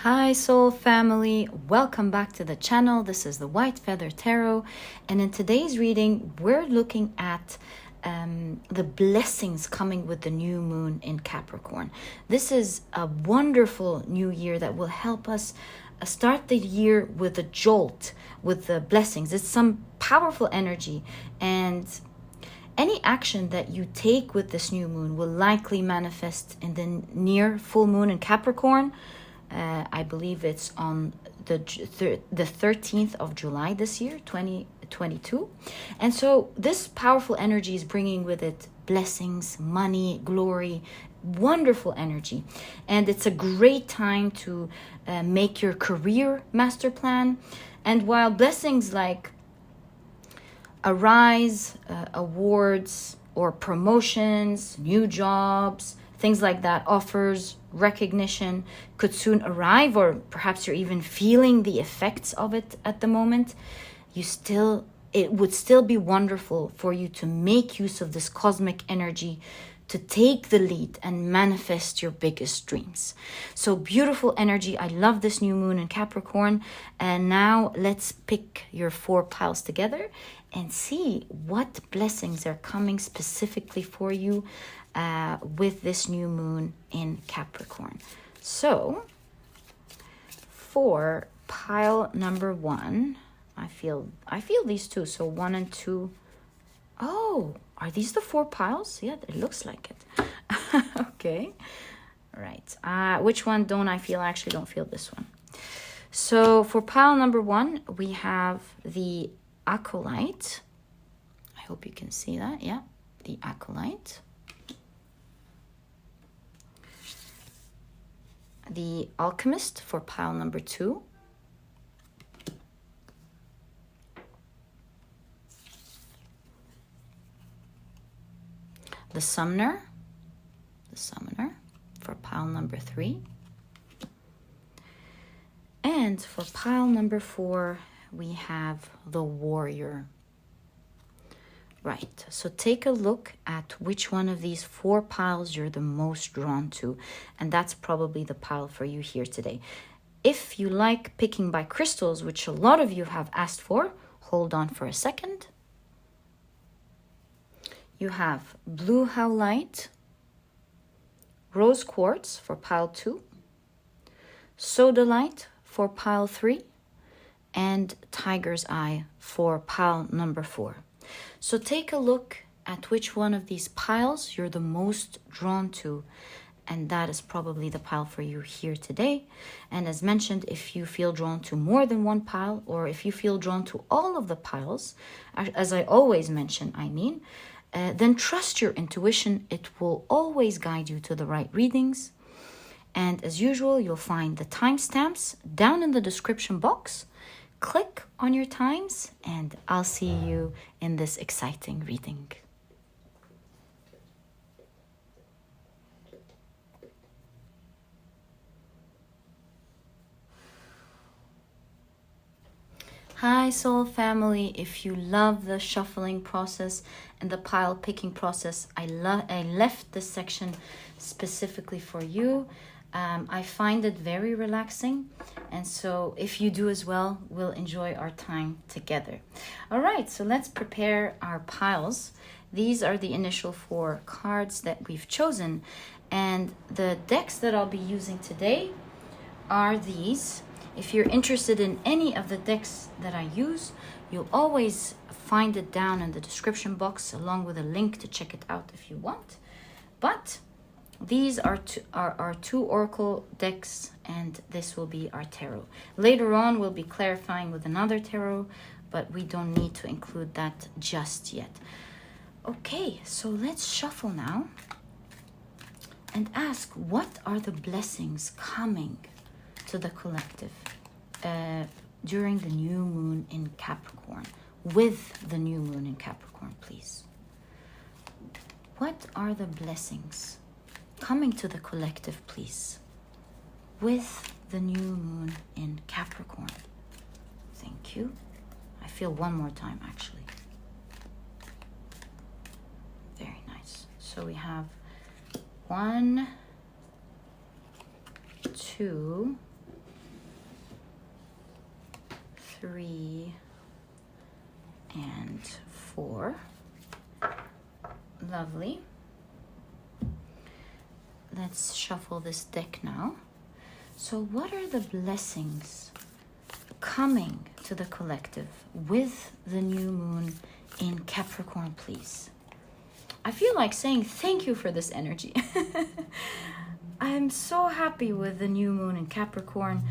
Hi soul family, welcome back to the channel. This is the White Feather Tarot, and in today's reading we're looking at the blessings coming with the new moon in Capricorn. This is a wonderful new year that will help us start the year with a jolt, with the blessings. It's some powerful energy, and any action that you take with this new moon will likely manifest in the near full moon in Capricorn. I believe it's on the 13th of July this year, 2022. And so this powerful energy is bringing with it blessings, money, glory, wonderful energy. And it's a great time to make your career master plan. And while blessings like a rise, awards, or promotions, new jobs, things like that, offers, recognition could soon arrive, or perhaps you're even feeling the effects of it at the moment, it would still be wonderful for you to make use of this cosmic energy to take the lead and manifest your biggest dreams. So beautiful energy. I love this new moon in Capricorn. And now let's pick your 4 piles together and see what blessings are coming specifically for you with this new moon in Capricorn. So for pile number 1, I feel these two. So 1 and 2. Oh, are these the 4 piles? Yeah, it looks like it. Okay. Right. Which one don't I feel? I actually don't feel this one. So for pile number 1, we have the Acolyte. I hope you can see that. Yeah, the Acolyte. The Alchemist for pile number 2. The Summoner for pile number 3. And for pile number 4, we have the Warrior. Right, so take a look at which one of these 4 piles you're the most drawn to, and that's probably the pile for you here today. If you like picking by crystals, which a lot of you have asked for, hold on for a second. You have blue Howlite, rose quartz for pile 2, Sodalite for pile 3, and tiger's eye for pile number 4. So take a look at which one of these piles you're the most drawn to, and that is probably the pile for you here today. And as mentioned, if you feel drawn to more than one pile, or if you feel drawn to all of the piles, as I always mention, then trust your intuition. It will always guide you to the right readings. And as usual, you'll find the timestamps down in the description box. Click on your times, and I'll see you in this exciting reading. Hi soul family, if you love the shuffling process and the pile picking process, I left this section specifically for you. I find it very relaxing, and so if you do as well, we'll enjoy our time together. All right, so let's prepare our piles. These are the initial 4 cards that we've chosen, and the decks that I'll be using today are these. If you're interested in any of the decks that I use, you'll always find it down in the description box, along with a link to check it out if you want. But these are our 2 oracle decks, and this will be our tarot. Later on, we'll be clarifying with another tarot, but we don't need to include that just yet. Okay, so let's shuffle now and ask, what are the blessings coming to the collective during the new moon in Capricorn, with the new moon in Capricorn, please? What are the blessings coming to the collective, please, with the new moon in Capricorn? Thank you. I feel one more time, actually. Very nice. So we have 1, 2, 3 and 4. Lovely. Let's shuffle this deck now. So what are the blessings coming to the collective with the new moon in Capricorn, please? I feel like saying thank you for this energy. I'm so happy with the new moon in Capricorn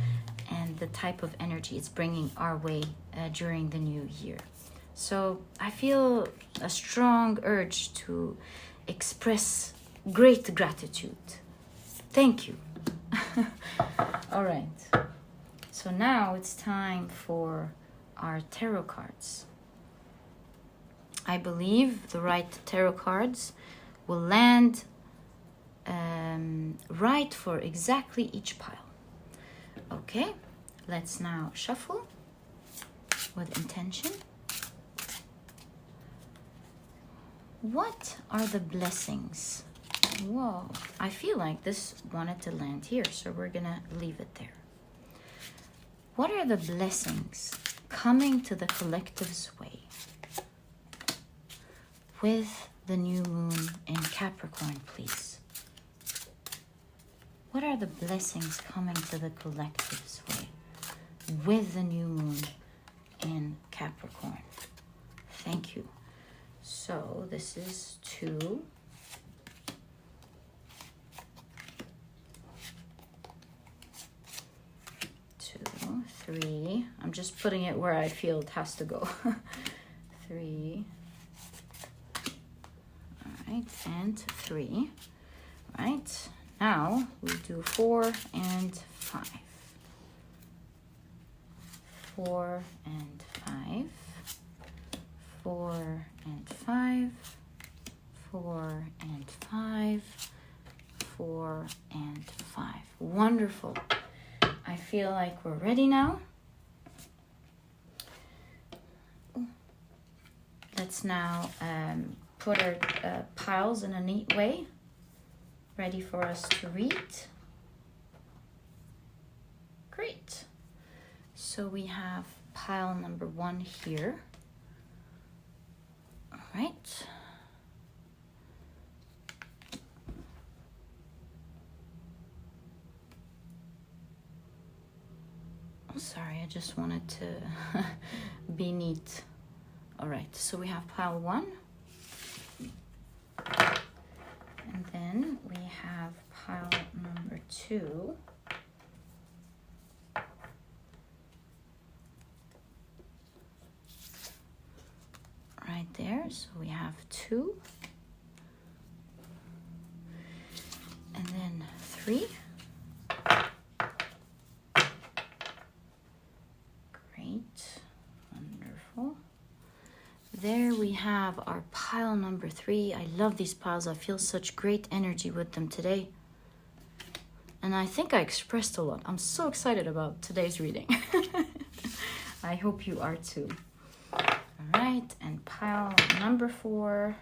and the type of energy it's bringing our way during the new year. So I feel a strong urge to express great gratitude. Thank you. All right. So now it's time for our tarot cards. I believe the right tarot cards will land right for exactly each pile. Okay, let's now shuffle with intention. What are the blessings? Whoa, I feel like this wanted to land here, so we're gonna leave it there. What are the blessings coming to the collective's way with the new moon in Capricorn, please? What are the blessings coming to the collective's way with the new moon in Capricorn? Thank you. So this is 2. 3. I'm just putting it where I feel it has to go. 3. All right, and 3. All right, now we do 4 and 5. 4 and 5. 4 and 5. 4 and 5. 4 and 5. Wonderful. I feel like we're ready now. Let's now put our piles in a neat way, ready for us to read. Great. So we have pile number 1 here. All right. Sorry, I just wanted to be neat. All right, so we have pile 1. And then we have pile number 2. Right there, so we have 2. And then 3. Wonderful. There we have our pile number 3. I love these piles. I feel such great energy with them today. And I think I expressed a lot. I'm so excited about today's reading. I hope you are too. All right, and pile number 4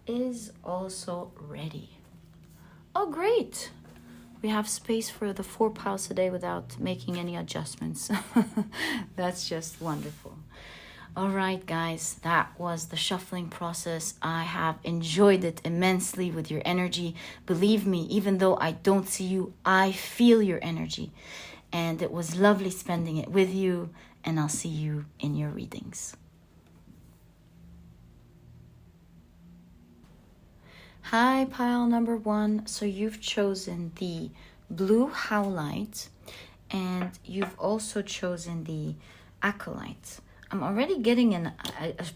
is also ready. Oh, great. We have space for the 4 piles today without making any adjustments. That's just wonderful. All right, guys, that was the shuffling process. I have enjoyed it immensely with your energy. Believe me, even though I don't see you, I feel your energy. And it was lovely spending it with you, and I'll see you in your readings. Hi, pile number 1. So you've chosen the blue Howlite, and you've also chosen the Acolyte. I'm already getting a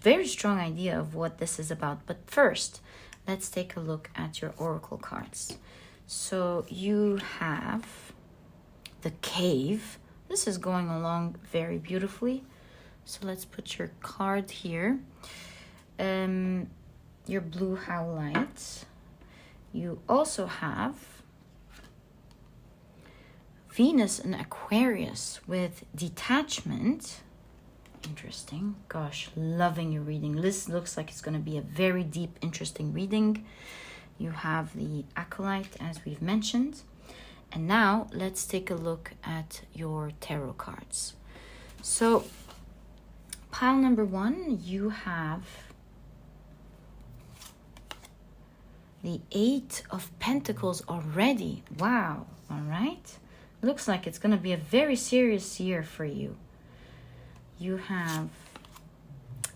very strong idea of what this is about. But first, let's take a look at your oracle cards. So you have the Cave. This is going along very beautifully. So let's put your card here. Your blue Howlite. You also have Venus in Aquarius with detachment. Interesting. Gosh, loving your reading. This looks like it's going to be a very deep, interesting reading. You have the Acolyte, as we've mentioned. And now let's take a look at your tarot cards. So pile number 1, you have the 8 of Pentacles already. Wow. All right. Looks like it's going to be a very serious year for you. You have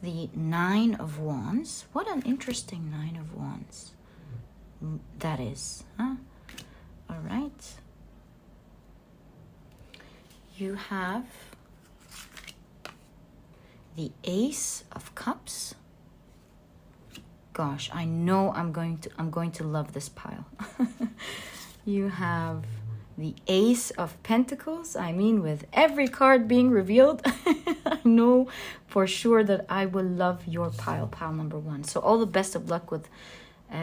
the 9 of Wands. What an interesting 9 of Wands that is, huh? All right. You have the Ace of Cups. Gosh, I know I'm going to love this pile. You have the Ace of Pentacles. I mean, with every card being revealed, I know for sure that I will love your pile number 1. So all the best of luck with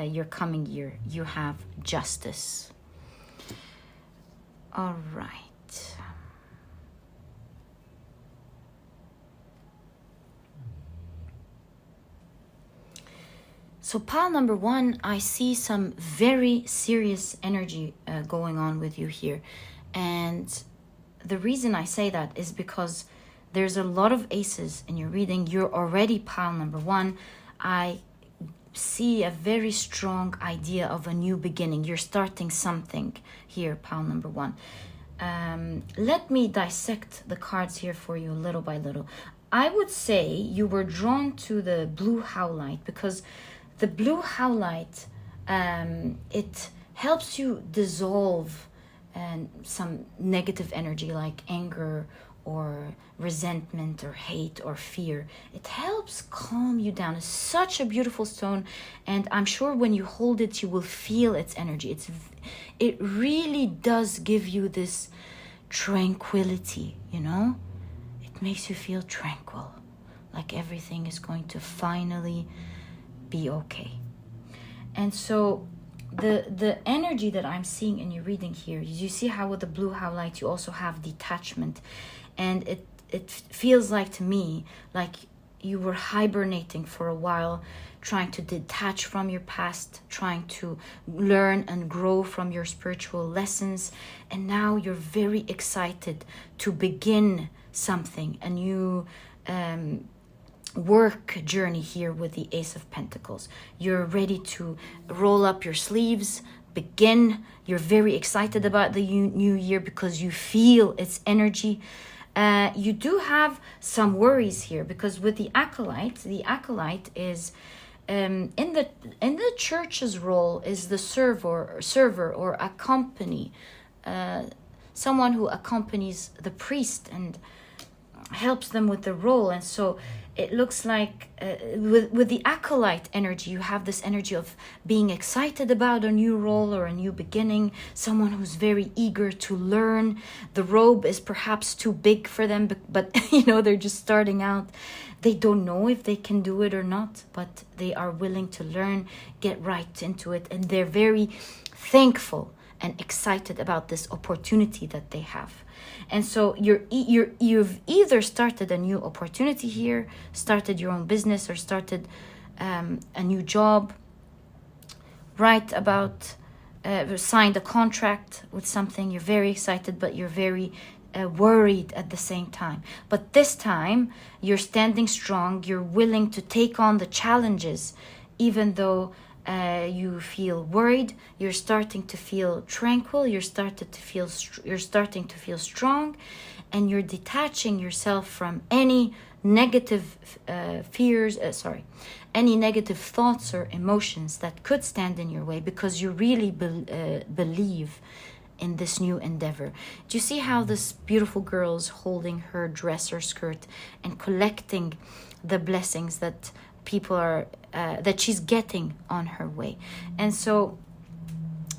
your coming year. You have Justice. All right. So pile number 1, I see some very serious energy going on with you here. And the reason I say that is because there's a lot of aces in your reading. You're already pile number 1. I see a very strong idea of a new beginning. You're starting something here, pile number 1. Let me dissect the cards here for you little by little. I would say you were drawn to the blue Howlite because the blue Howlite, it helps you dissolve some negative energy like anger or resentment or hate or fear. It helps calm you down. It's such a beautiful stone, and I'm sure when you hold it, you will feel its energy. It really does give you this tranquility, you know? It makes you feel tranquil, like everything is going to finally be okay. And so the energy that I'm seeing in your reading here, you see how with the blue Howlite you also have detachment, and it feels like to me like you were hibernating for a while, trying to detach from your past, trying to learn and grow from your spiritual lessons, and now you're very excited to begin something, a new work journey here with the Ace of Pentacles. You're ready to roll up your sleeves, begin. You're very excited about the new year because you feel its energy. You do have some worries here because with the Acolyte is in the church's role is the server or accompany, someone who accompanies the priest and helps them with the role. And so it looks like with the Acolyte energy, you have this energy of being excited about a new role or a new beginning, someone who's very eager to learn. The robe is perhaps too big for them, but you know, they're just starting out. They don't know if they can do it or not, but they are willing to learn, get right into it, and they're very thankful and excited about this opportunity that they have. And so you've either started a new opportunity here, started your own business, or started a new job, signed a contract with something. You're very excited, but you're very worried at the same time. But this time, you're standing strong. You're willing to take on the challenges, even though you feel worried. You're starting to feel tranquil. You're starting to feel strong, and you're detaching yourself from any negative any negative thoughts or emotions that could stand in your way, because you really believe in this new endeavor. Do you see how this beautiful girl is holding her dress or skirt and collecting the blessings that people are that she's getting on her way? And so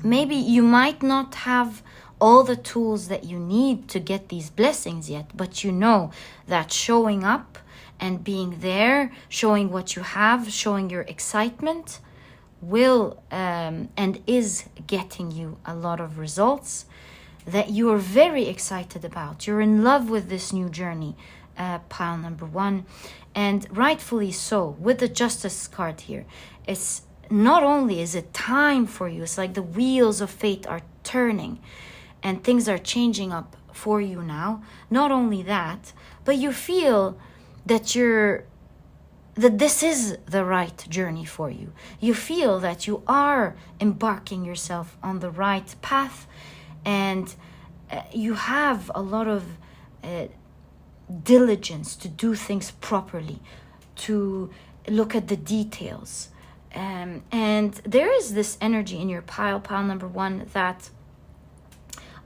maybe you might not have all the tools that you need to get these blessings yet, but you know that showing up and being there, showing what you have, showing your excitement will and is getting you a lot of results that you are very excited about. You're in love with this new journey, pile number 1, and rightfully so. With the Justice card here, it's not only is it time for you, it's like the wheels of fate are turning and things are changing up for you now. Not only that, but you feel that this is the right journey for you. You feel that you are embarking yourself on the right path, and you have a lot of diligence to do things properly, to look at the details. And there is this energy in your pile number 1, that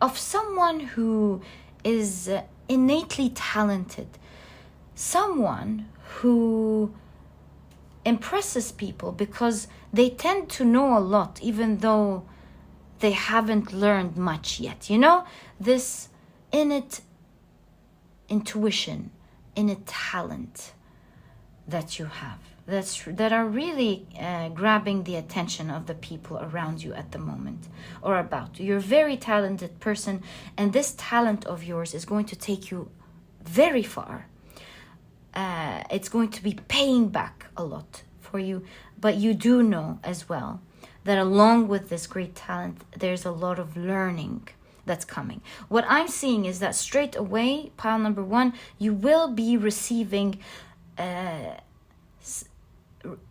of someone who is innately talented, someone who impresses people because they tend to know a lot, even though they haven't learned much yet. You know, this innate intuition, innate talent that you have, that are really grabbing the attention of the people around you at the moment, or about. You're a very talented person, and this talent of yours is going to take you very far. It's going to be paying back a lot for you, but you do know as well that along with this great talent, there's a lot of learning that's coming. What I'm seeing is that straight away, pile number 1, you will be receiving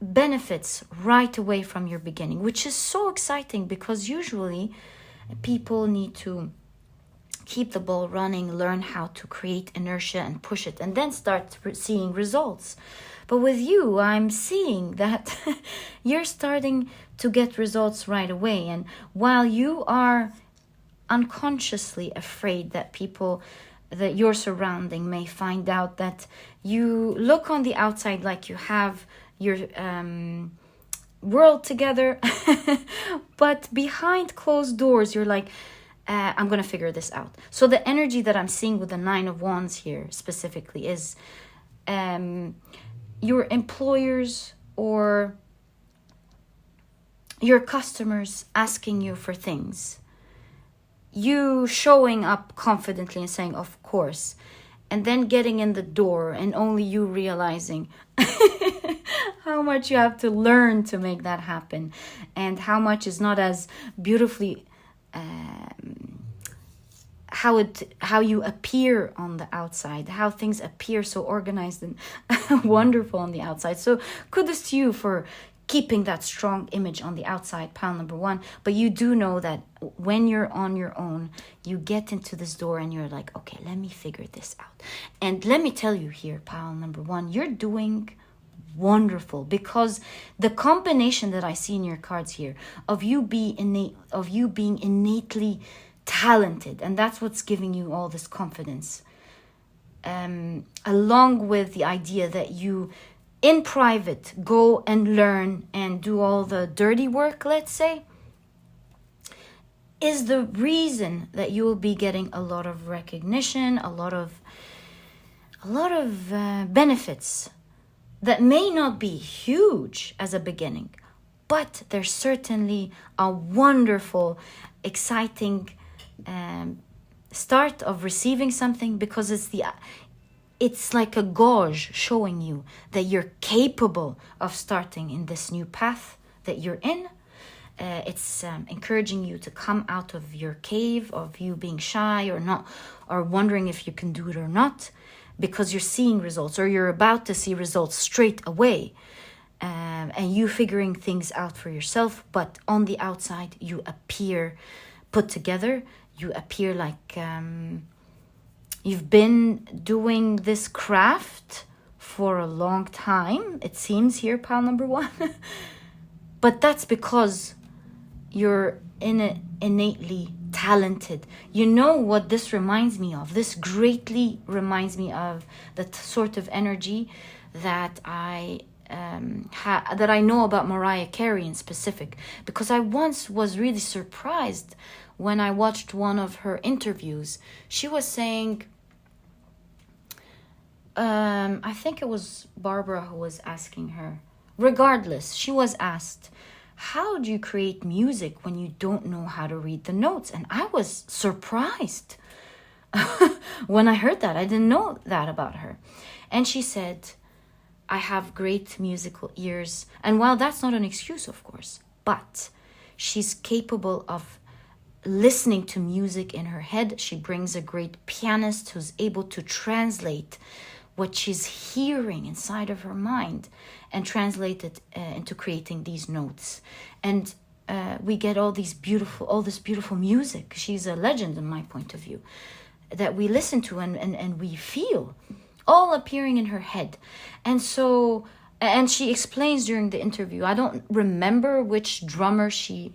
benefits right away from your beginning, which is so exciting, because usually people need to keep the ball running, learn how to create inertia and push it, and then start seeing results. But with you, I'm seeing that you're starting to get results right away. And while you are unconsciously afraid that people that you're surrounding may find out that you look on the outside like you have your world together, but behind closed doors, you're like, I'm going to figure this out. So the energy that I'm seeing with the 9 of Wands here specifically is your employers or your customers asking you for things. You showing up confidently and saying, of course, and then getting in the door and only you realizing how much you have to learn to make that happen, and how much is not as beautifully how you appear on the outside, how things appear so organized and wonderful on the outside. So kudos to you for keeping that strong image on the outside, pile number 1. But you do know that when you're on your own, you get into this door and you're like, okay, let me figure this out. And let me tell you here, pile number 1, you're doing wonderful, because the combination that I see in your cards here of you being innately talented, and that's what's giving you all this confidence, along with the idea that you in private go and learn and do all the dirty work, let's say, is the reason that you will be getting a lot of recognition, a lot of benefits that may not be huge as a beginning, but there's certainly a wonderful, exciting start of receiving something, because it's like a gauge showing you that you're capable of starting in this new path that you're in. It's encouraging you to come out of your cave of you being shy or not, or wondering if you can do it or not, because you're seeing results, or you're about to see results straight away, and you figuring things out for yourself. But on the outside, you appear put together. You appear like you've been doing this craft for a long time, it seems here, pile number 1. But that's because you're innately talented. You know what this reminds me of? This greatly reminds me of the sort of energy that I know about Mariah Carey in specific, because I once was really surprised when I watched one of her interviews. She was saying, I think it was Barbara who was asking her. Regardless, she was asked, how do you create music when you don't know how to read the notes? And I was surprised when I heard that. I didn't know that about her. And she said, I have great musical ears. And while that's not an excuse, of course, but she's capable of listening to music in her head. She brings a great pianist who's able to translate what she's hearing inside of her mind and translate it into creating these notes. And we get all this beautiful music. She's a legend in my point of view, that we listen to and we feel, all appearing in her head. And so, and she explains during the interview, I don't remember which drummer she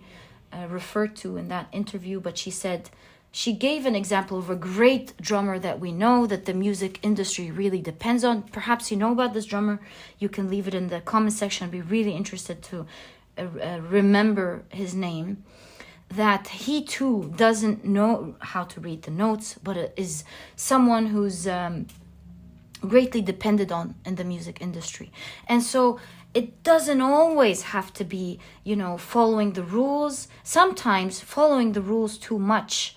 referred to in that interview, but she said, she gave an example of a great drummer that we know that the music industry really depends on. Perhaps you know about this drummer. You can leave it in the comment section. I'd be really interested to remember his name. That he too doesn't know how to read the notes, but is someone who's greatly depended on in the music industry. And so it doesn't always have to be, following the rules. Sometimes following the rules too much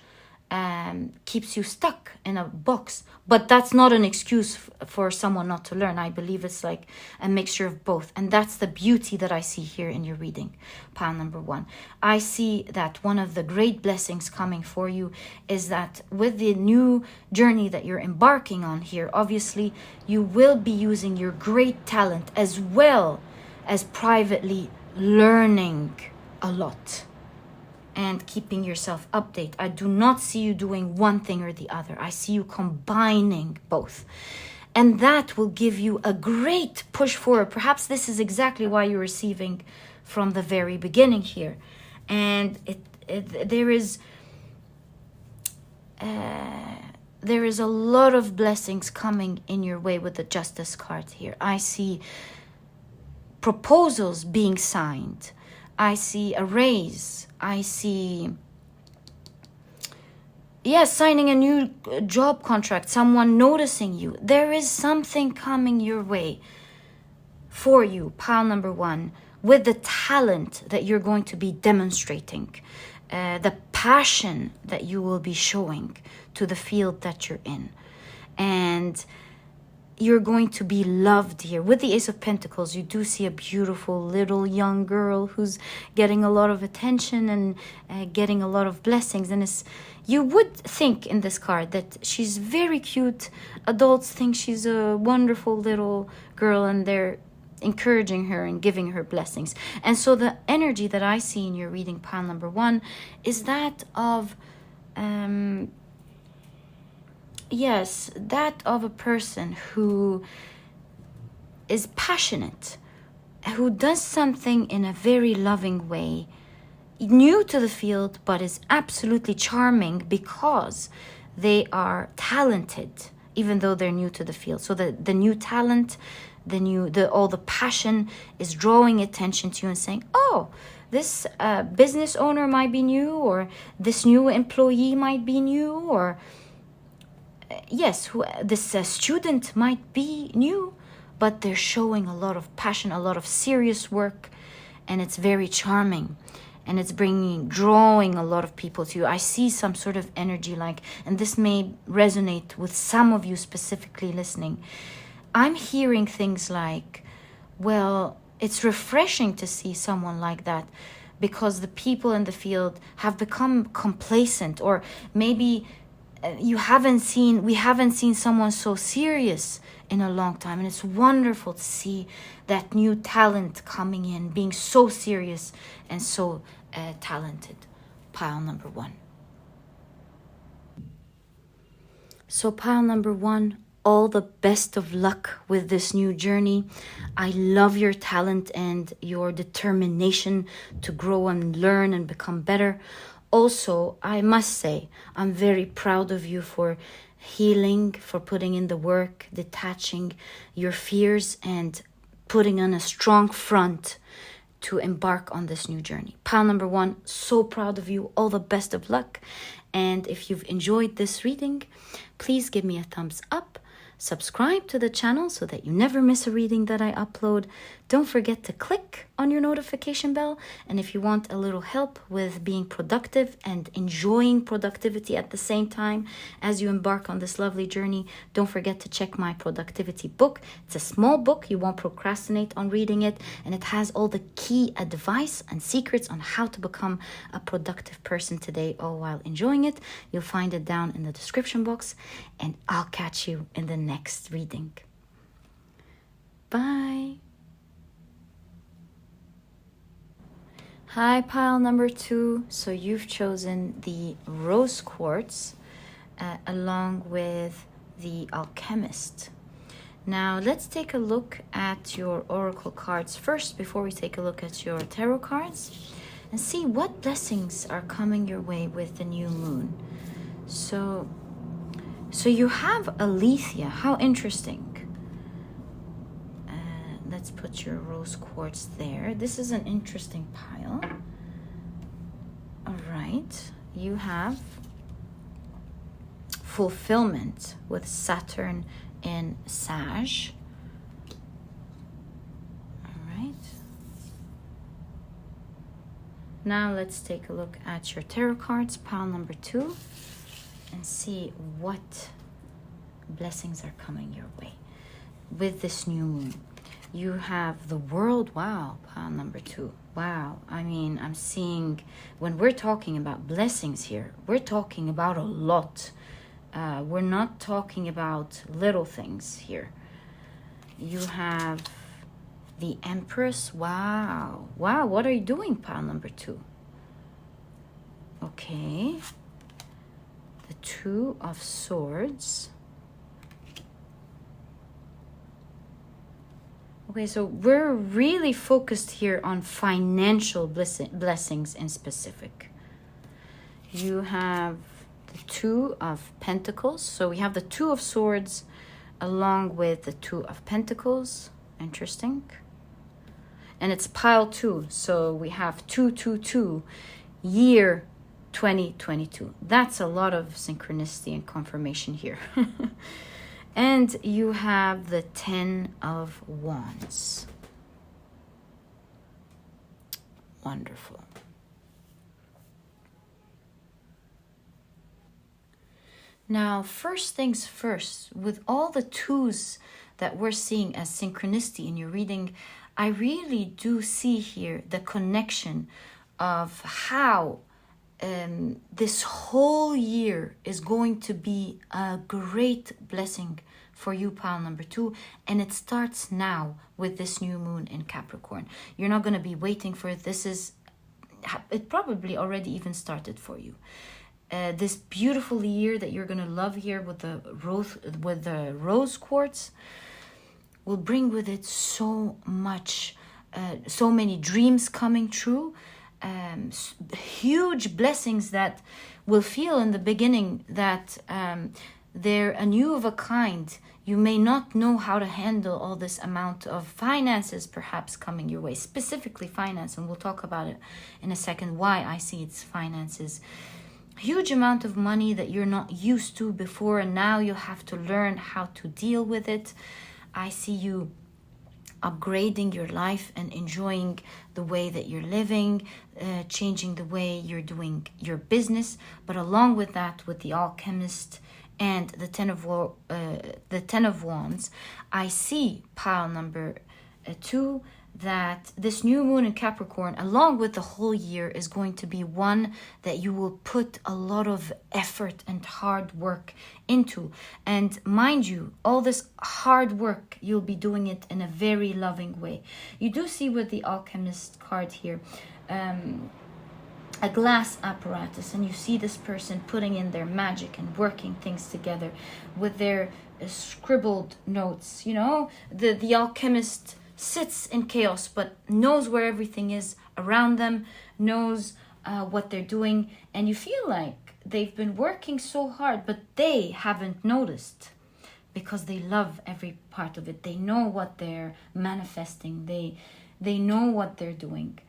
keeps you stuck in a box. But that's not an excuse for someone not to learn. I believe it's like a mixture of both. And that's the beauty that I see here in your reading, pile number 1. I see that one of the great blessings coming for you is that with the new journey that you're embarking on here, obviously you will be using your great talent as well as privately learning a lot and keeping yourself updated. I do not see you doing one thing or the other. I see you combining both. And that will give you a great push forward. Perhaps this is exactly why you're receiving from the very beginning here. And there is a lot of blessings coming in your way with the Justice card here. I see proposals being signed. I see a raise. I see, signing a new job contract, someone noticing you. There is something coming your way for you, pile number 1, with the talent that you're going to be demonstrating, the passion that you will be showing to the field that you're in. And you're going to be loved here. With the Ace of Pentacles, you do see a beautiful little young girl who's getting a lot of attention and getting a lot of blessings. And you would think in this card that she's very cute. Adults think she's a wonderful little girl and they're encouraging her and giving her blessings. And so the energy that I see in your reading, pile number 1, is that of that of a person who is passionate, who does something in a very loving way, new to the field, but is absolutely charming because they are talented, even though they're new to the field. So the new talent, all the passion is drawing attention to you and saying, oh, this business owner might be new, or this new employee might be new, or this student might be new, but they're showing a lot of passion, a lot of serious work, and it's very charming, and it's drawing a lot of people to you. I see some sort of energy and this may resonate with some of you specifically listening. I'm hearing things like, well, it's refreshing to see someone like that because the people in the field have become complacent, or maybe we haven't seen someone so serious in a long time. And it's wonderful to see that new talent coming in, being so serious and so talented. Pile number 1. So pile number 1, all the best of luck with this new journey. I love your talent and your determination to grow and learn and become better. Also, I must say, I'm very proud of you for healing, for putting in the work, detaching your fears and putting on a strong front to embark on this new journey. Pile number 1, so proud of you. All the best of luck. And if you've enjoyed this reading, please give me a thumbs up. Subscribe to the channel so that you never miss a reading that I upload. Don't forget to click on your notification bell. And if you want a little help with being productive and enjoying productivity at the same time as you embark on this lovely journey, don't forget to check my productivity book. It's a small book. You won't procrastinate on reading it. And it has all the key advice and secrets on how to become a productive person today, all while enjoying it. You'll find it down in the description box. And I'll catch you in the next reading. Bye. Hi, pile number 2. So you've chosen the Rose Quartz along with the Alchemist. Now let's take a look at your Oracle cards first before we take a look at your Tarot cards and see what blessings are coming your way with the new moon. So you have Alethea. How interesting. Let's put your Rose Quartz there. This is an interesting pile. All right. You have Fulfillment with Saturn in Sag. All right. Now let's take a look at your Tarot cards, pile number 2, and see what blessings are coming your way with this new moon. You have the World. Wow, pile number 2. Wow. I mean, I'm seeing, when we're talking about blessings here, we're talking about a lot. We're not talking about little things here. You have the Empress. Wow. Wow, what are you doing, pile number 2? Okay. The Two of Swords. Okay, so we're really focused here on financial blessings in specific. You have the Two of Pentacles. So we have the Two of Swords along with the Two of Pentacles. Interesting. And it's pile 2. So we have 222, year 2022. That's a lot of synchronicity and confirmation here. And you have the Ten of Wands. Wonderful. Now, first things first, with all the twos that we're seeing as synchronicity in your reading, I really do see here the connection of how this whole year is going to be a great blessing for you, pile number 2, and it starts now with this new moon in Capricorn. You're not going to be waiting for it. It probably already even started for you. This beautiful year that you're going to love here with the rose quartz will bring with it so much, so many dreams coming true. Huge blessings that will feel in the beginning that they're a new of a kind. You may not know how to handle all this amount of finances perhaps coming your way, specifically finance, and we'll talk about it in a second why I see it's finances. Huge amount of money that you're not used to before, and now you have to learn how to deal with it. I see you upgrading your life and enjoying the way that you're living, changing the way you're doing your business. But along with that, with the Alchemist and the Ten of Wands, I see pile number 2 that this new moon in Capricorn, along with the whole year, is going to be one that you will put a lot of effort and hard work into. And mind you, all this hard work, you'll be doing it in a very loving way. You do see with the Alchemist card here, a glass apparatus, and you see this person putting in their magic and working things together with their scribbled notes. You know, the Alchemist sits in chaos but knows where everything is around them, knows what they're doing, and you feel like they've been working so hard but they haven't noticed because they love every part of it. They know what they're manifesting, they know what they're doing.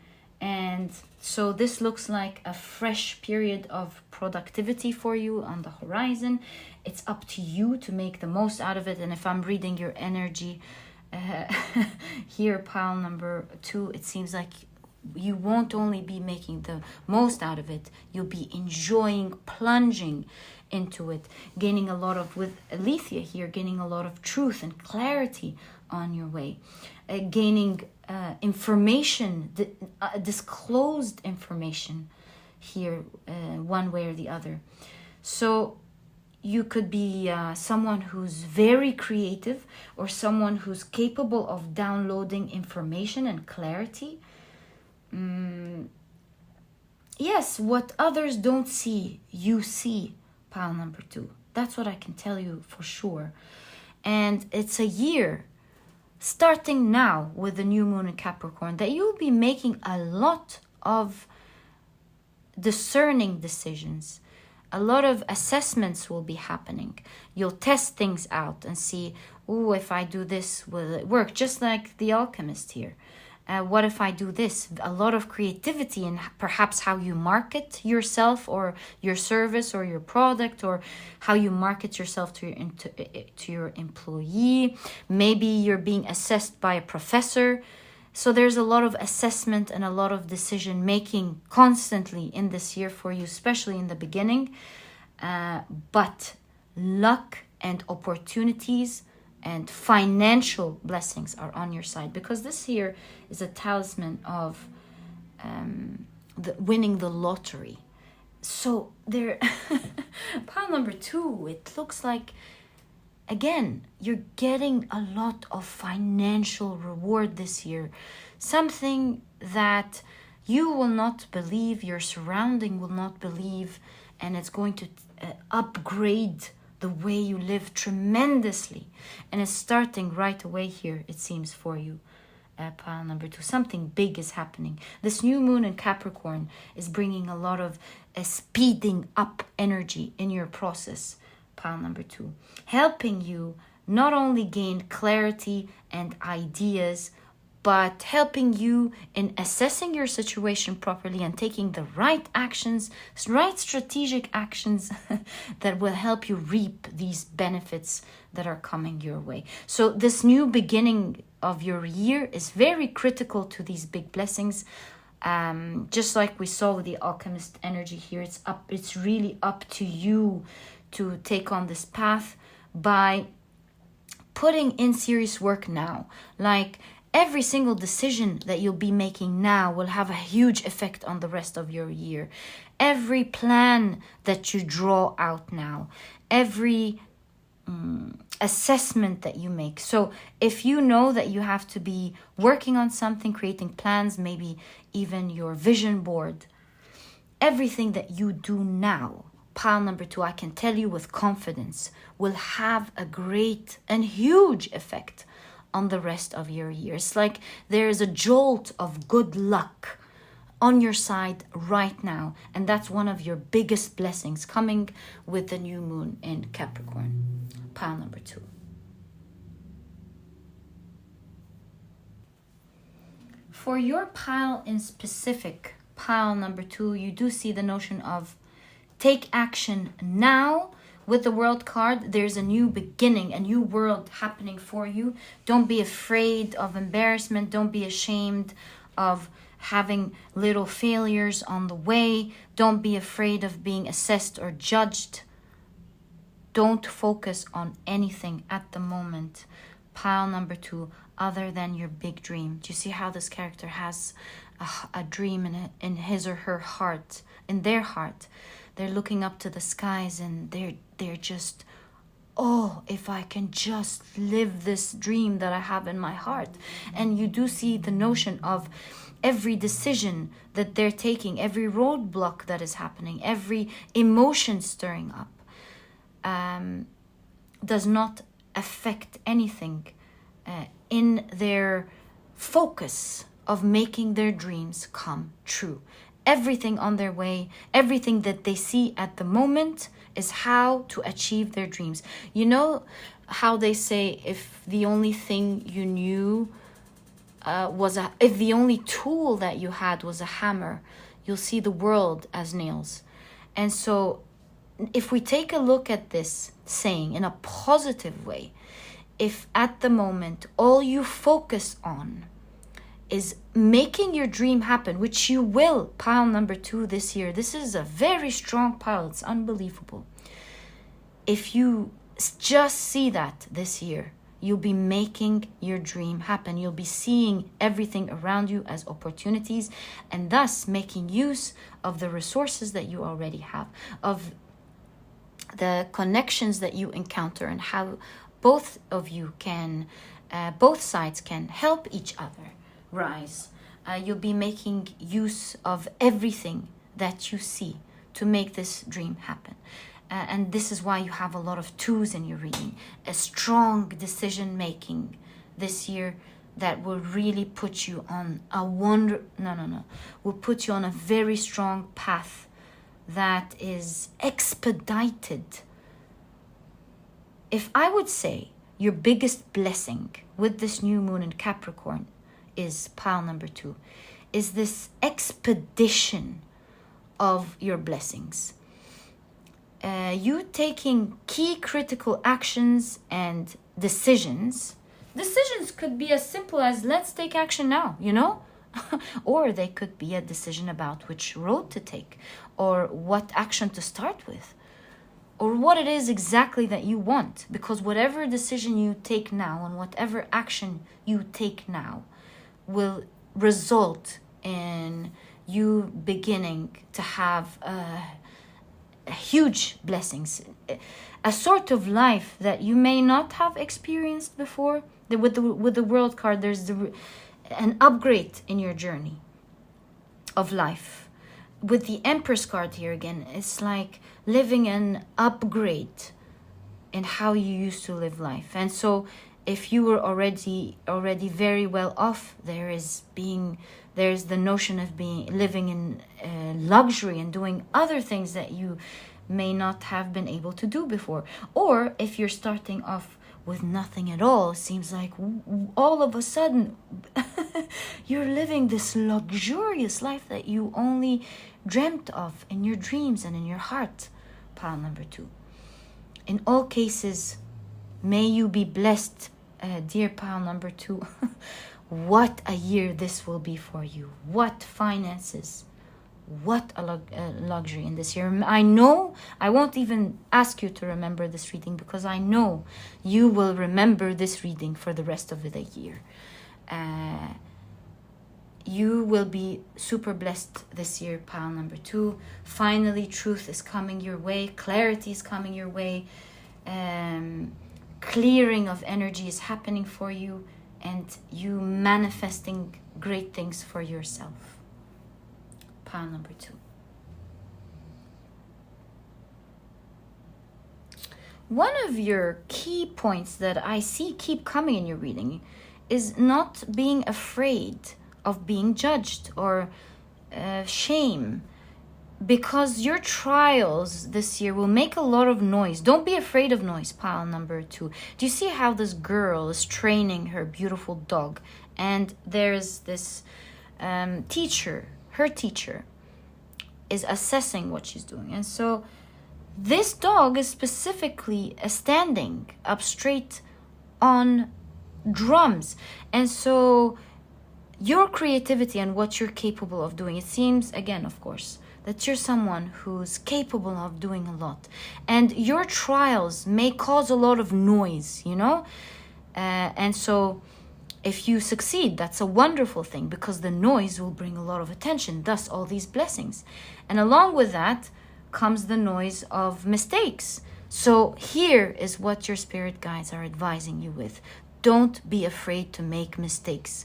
And so this looks like a fresh period of productivity for you on the horizon. It's up to you to make the most out of it. And if I'm reading your energy Here, pile number 2, it seems like you won't only be making the most out of it, you'll be enjoying plunging into it, gaining a lot of, with Alethea here, gaining a lot of truth and clarity on your way, gaining information, disclosed information here, one way or the other. So you could be someone who's very creative, or someone who's capable of downloading information and clarity. Yes, what others don't see, you see, pile number 2. That's what I can tell you for sure. And it's a year, starting now with the new moon in Capricorn, that you'll be making a lot of discerning decisions. A lot of assessments will be happening. You'll test things out and see, oh, if I do this, will it work? Just like the Alchemist here. What if I do this? A lot of creativity in perhaps how you market yourself or your service or your product, or how you market yourself to your employee. Maybe you're being assessed by a professor. So there's a lot of assessment and a lot of decision making constantly in this year for you, especially in the beginning. But luck and opportunities and financial blessings are on your side, because this year is a talisman of winning the lottery. So there, pile number 2, it looks like, again, you're getting a lot of financial reward this year. Something that you will not believe, your surrounding will not believe, and it's going to upgrade the way you live tremendously. And it's starting right away here, it seems, for you. Pile number 2, something big is happening. This new moon in Capricorn is bringing a lot of speeding up energy in your process. Pile number 2, helping you not only gain clarity and ideas, but helping you in assessing your situation properly and taking the right actions, right strategic actions that will help you reap these benefits that are coming your way. So this new beginning of your year is very critical to these big blessings. Just like we saw with the Alchemist energy here, it's really up to you to take on this path by putting in serious work now. Like, every single decision that you'll be making now will have a huge effect on the rest of your year. Every plan that you draw out now, every assessment that you make. So if you know that you have to be working on something, creating plans, maybe even your vision board, everything that you do now, pile number 2, I can tell you with confidence, will have a great and huge effect on the rest of your year. It's like there's a jolt of good luck on your side right now, and that's one of your biggest blessings coming with the new moon in Capricorn. Pile number 2. For your pile in specific, pile number 2, you do see the notion of take action now. With the World card, there's a new beginning, a new world happening for you. Don't be afraid of embarrassment. Don't be ashamed of having little failures on the way. Don't be afraid of being assessed or judged. Don't focus on anything at the moment. Pile number 2, other than your big dream. Do you see how this character has a dream in his or her heart, in their heart? They're looking up to the skies and they're just, oh, if I can just live this dream that I have in my heart. And you do see the notion of every decision that they're taking, every roadblock that is happening, every emotion stirring up, does not affect anything in their focus of making their dreams come true. Everything on their way, everything that they see at the moment is how to achieve their dreams. You know how they say, if the only thing you knew if the only tool that you had was a hammer, you'll see the world as nails. And so if we take a look at this saying in a positive way, if at the moment all you focus on is making your dream happen, which you will, pile number 2 this year. This is a very strong pile. It's unbelievable. If you just see that this year, you'll be making your dream happen. You'll be seeing everything around you as opportunities, and thus making use of the resources that you already have, of the connections that you encounter, and how both of you can, both sides can help each other rise. You'll be making use of everything that you see to make this dream happen. And this is why you have a lot of 2s in your reading. A strong decision making this year that will really put you on a will put you on a very strong path that is expedited. If I would say your biggest blessing with this new moon in Capricorn is pile number 2, is this expedition of your blessings. You taking key critical actions and decisions. Decisions could be as simple as let's take action now, you know? Or they could be a decision about which road to take, or what action to start with, or what it is exactly that you want. Because whatever decision you take now and whatever action you take now will result in you beginning to have huge blessings, a sort of life that you may not have experienced before. With the world card, there's an upgrade in your journey of life. With the Empress card here again, it's like living an upgrade in how you used to live life. And so if you were already very well off, there's the notion of living in luxury and doing other things that you may not have been able to do before. Or if you're starting off with nothing at all, it seems like all of a sudden you're living this luxurious life that you only dreamt of in your dreams and in your heart. Pile number 2. In all cases, may you be blessed, dear pile number 2. What a year this will be for you. What finances. What a luxury in this year. I know I won't even ask you to remember this reading, because I know you will remember this reading for the rest of the year. You will be super blessed this year, pile number 2. Finally, truth is coming your way. Clarity is coming your way. Clearing of energy is happening for you, and you manifesting great things for yourself. Pile number 2. One of your key points that I see keep coming in your reading is not being afraid of being judged or shame, because your trials this year will make a lot of noise. Don't be afraid of noise, pile number 2. Do you see how this girl is training her beautiful dog, and there's this teacher, her teacher is assessing what she's doing, and so this dog is specifically standing up straight on drums. And so your creativity and what you're capable of doing, it seems again, of course, that you're someone who's capable of doing a lot, and your trials may cause a lot of noise, you know, and so if you succeed, that's a wonderful thing, because the noise will bring a lot of attention, thus all these blessings. And along with that comes the noise of mistakes. So here is what your spirit guides are advising you with. Don't be afraid to make mistakes.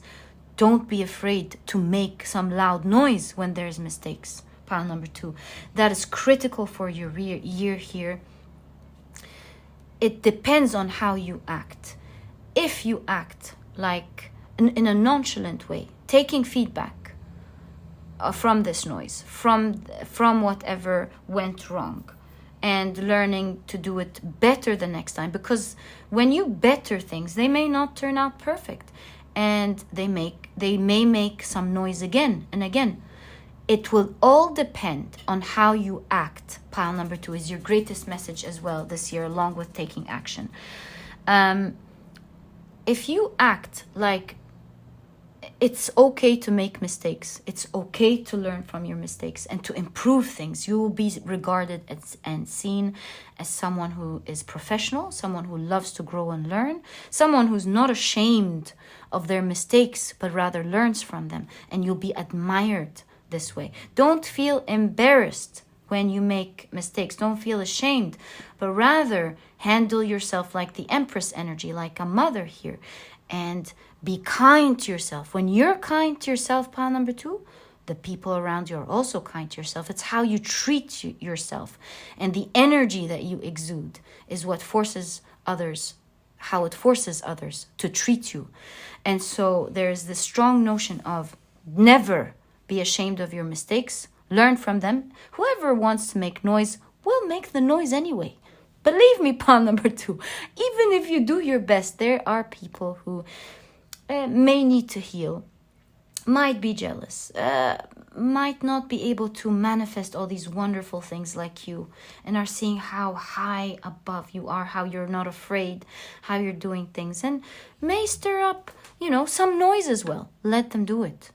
Don't be afraid to make some loud noise when there's mistakes. Pile number 2. That is critical for your year here. It depends on how you act. If you act like in a nonchalant way, taking feedback from this noise, from whatever went wrong, and learning to do it better the next time, because when you better things, they may not turn out perfect, and they may make some noise again and again. It will all depend on how you act. Pile number 2 is your greatest message as well this year, along with taking action. if you act like it's okay to make mistakes, it's okay to learn from your mistakes and to improve things, you will be regarded as and seen as someone who is professional, someone who loves to grow and learn, someone who's not ashamed of their mistakes but rather learns from them, and you'll be admired this way. Don't feel embarrassed when you make mistakes. Don't feel ashamed, but rather handle yourself like the Empress energy, like a mother here, and be kind to yourself. When you're kind to yourself, pile number 2, the people around you are also kind to yourself. It's how you treat yourself, and the energy that you exude is what forces others, how it forces others to treat you. And so there's this strong notion of never be ashamed of your mistakes, learn from them. Whoever wants to make noise will make the noise anyway. Believe me, pile number 2, even if you do your best, there are people who may need to heal, might be jealous, might not be able to manifest all these wonderful things like you, and are seeing how high above you are, how you're not afraid, how you're doing things, and may stir up, some noise as well. Let them do it.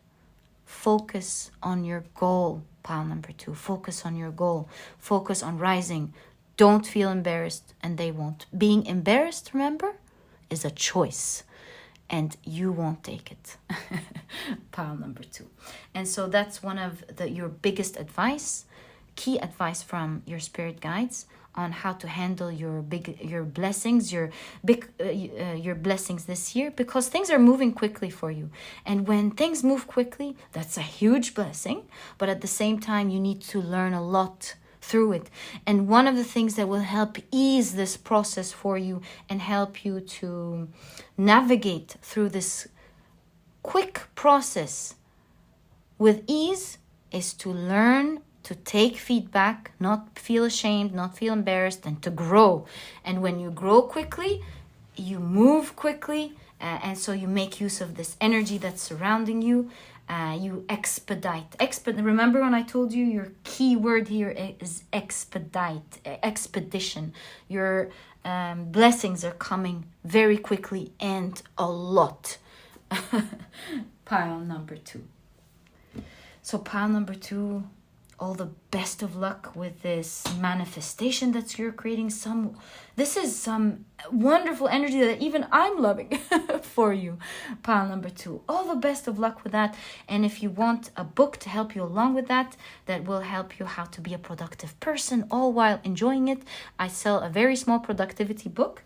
Focus on your goal, pile number 2. Focus on your goal. Focus on rising. Don't feel embarrassed, and they won't. Being embarrassed, remember, is a choice, and you won't take it. Pile number 2. And so that's one of your biggest advice, key advice from your spirit guides on how to handle your blessings, your blessings this year, because things are moving quickly for you. And when things move quickly, that's a huge blessing, but at the same time, you need to learn a lot through it. And one of the things that will help ease this process for you and help you to navigate through this quick process with ease is to learn to take feedback, not feel ashamed, not feel embarrassed, and to grow. And when you grow quickly, you move quickly, and so you make use of this energy that's surrounding you. You expedite. Remember when I told you your key word here is expedition. Your blessings are coming very quickly and a lot. Pile number 2. So pile number 2, all the best of luck with this manifestation that you're creating. This is some wonderful energy that even I'm loving for you. Pile number 2, all the best of luck with that. And if you want a book to help you along with that will help you how to be a productive person all while enjoying it, I sell a very small productivity book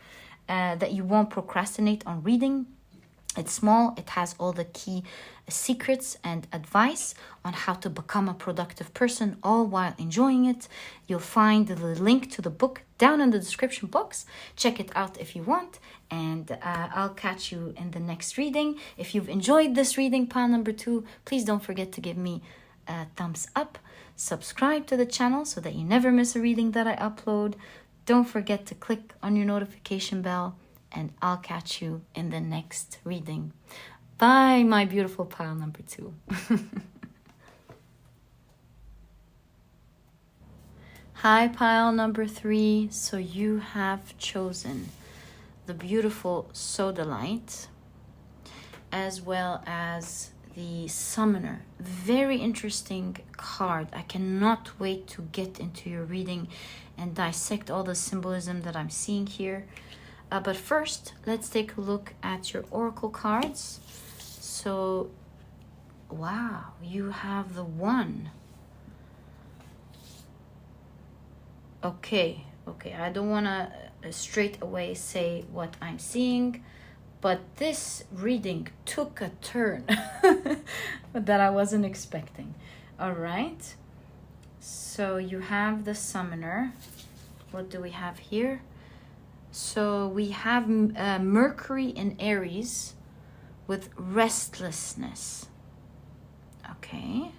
that you won't procrastinate on reading. It's small. It has all the key secrets and advice on how to become a productive person all while enjoying it. You'll find the link to the book down in the description box. Check it out if you want, and I'll catch you in the next reading. If you've enjoyed this reading, pile number 2, please don't forget to give me a thumbs up. Subscribe to the channel so that you never miss a reading that I upload. Don't forget to click on your notification bell, and I'll catch you in the next reading. Bye, my beautiful pile number 2. Hi, pile number 3. So you have chosen the beautiful Sodalite as well as the Summoner. Very interesting card. I cannot wait to get into your reading and dissect all the symbolism that I'm seeing here. But first, let's take a look at your oracle cards. So, wow, you have the 1. Okay, I don't want to straight away say what I'm seeing, but this reading took a turn that I wasn't expecting. All right, so you have the Summoner. What do we have here? So we have Mercury in Aries with restlessness. Okay.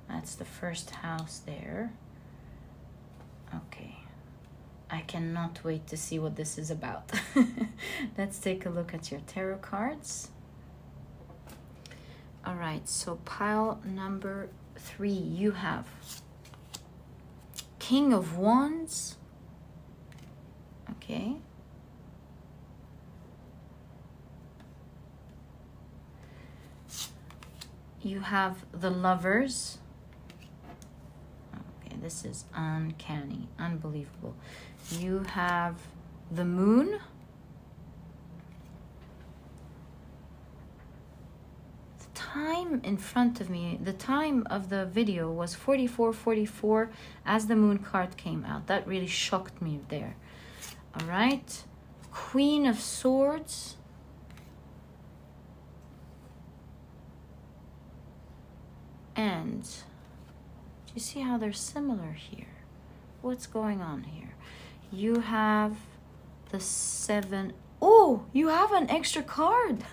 That's the first house there. Okay. I cannot wait to see what this is about. Let's take a look at your tarot cards. All right. So pile number 3, you have King of Wands. Okay. you have the Lovers. Okay, this is uncanny, unbelievable. You have the Moon. The time in front of me, the time of the video was 44:44 as the Moon card came out. That really shocked me there. All right. Queen of Swords. And do you see how they're similar here? What's going on here? You have the Seven. Oh, you have an extra card.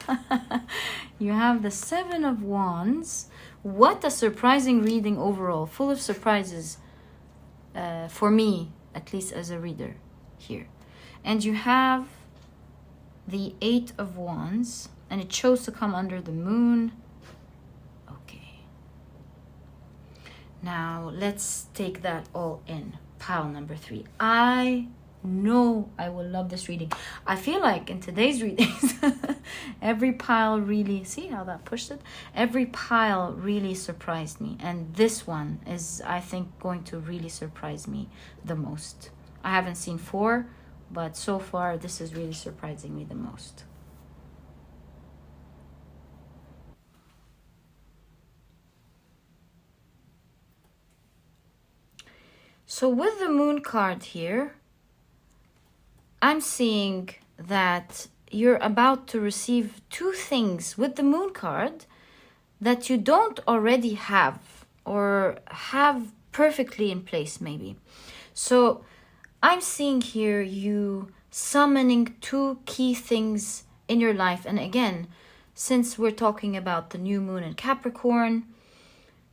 You have the Seven of Wands. What a surprising reading overall. Full of surprises for me, at least as a reader here. And you have the Eight of Wands. And it chose to come under the Moon. Now, let's take that all in. Pile number 3. I know I will love this reading. I feel like in today's readings, every pile really, see how that pushed it? Every pile really surprised me. And this one is, I think, going to really surprise me the most. I haven't seen 4, but so far, this is really surprising me the most. So with the Moon card here, I'm seeing that you're about to receive 2 things with the Moon card that you don't already have or have perfectly in place maybe. So I'm seeing here you summoning 2 key things in your life. And again, since we're talking about the new moon in Capricorn,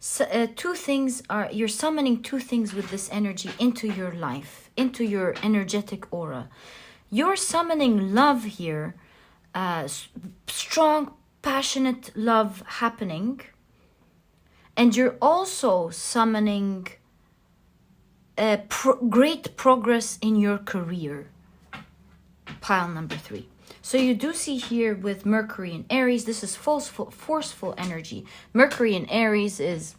so, 2 things are, you're summoning 2 things with this energy into your life, into your energetic aura. You're summoning love here, strong, passionate love happening. And you're also summoning great progress in your career. Pile number 3. So you do see here with Mercury and Aries, this is forceful energy. Mercury and Aries is,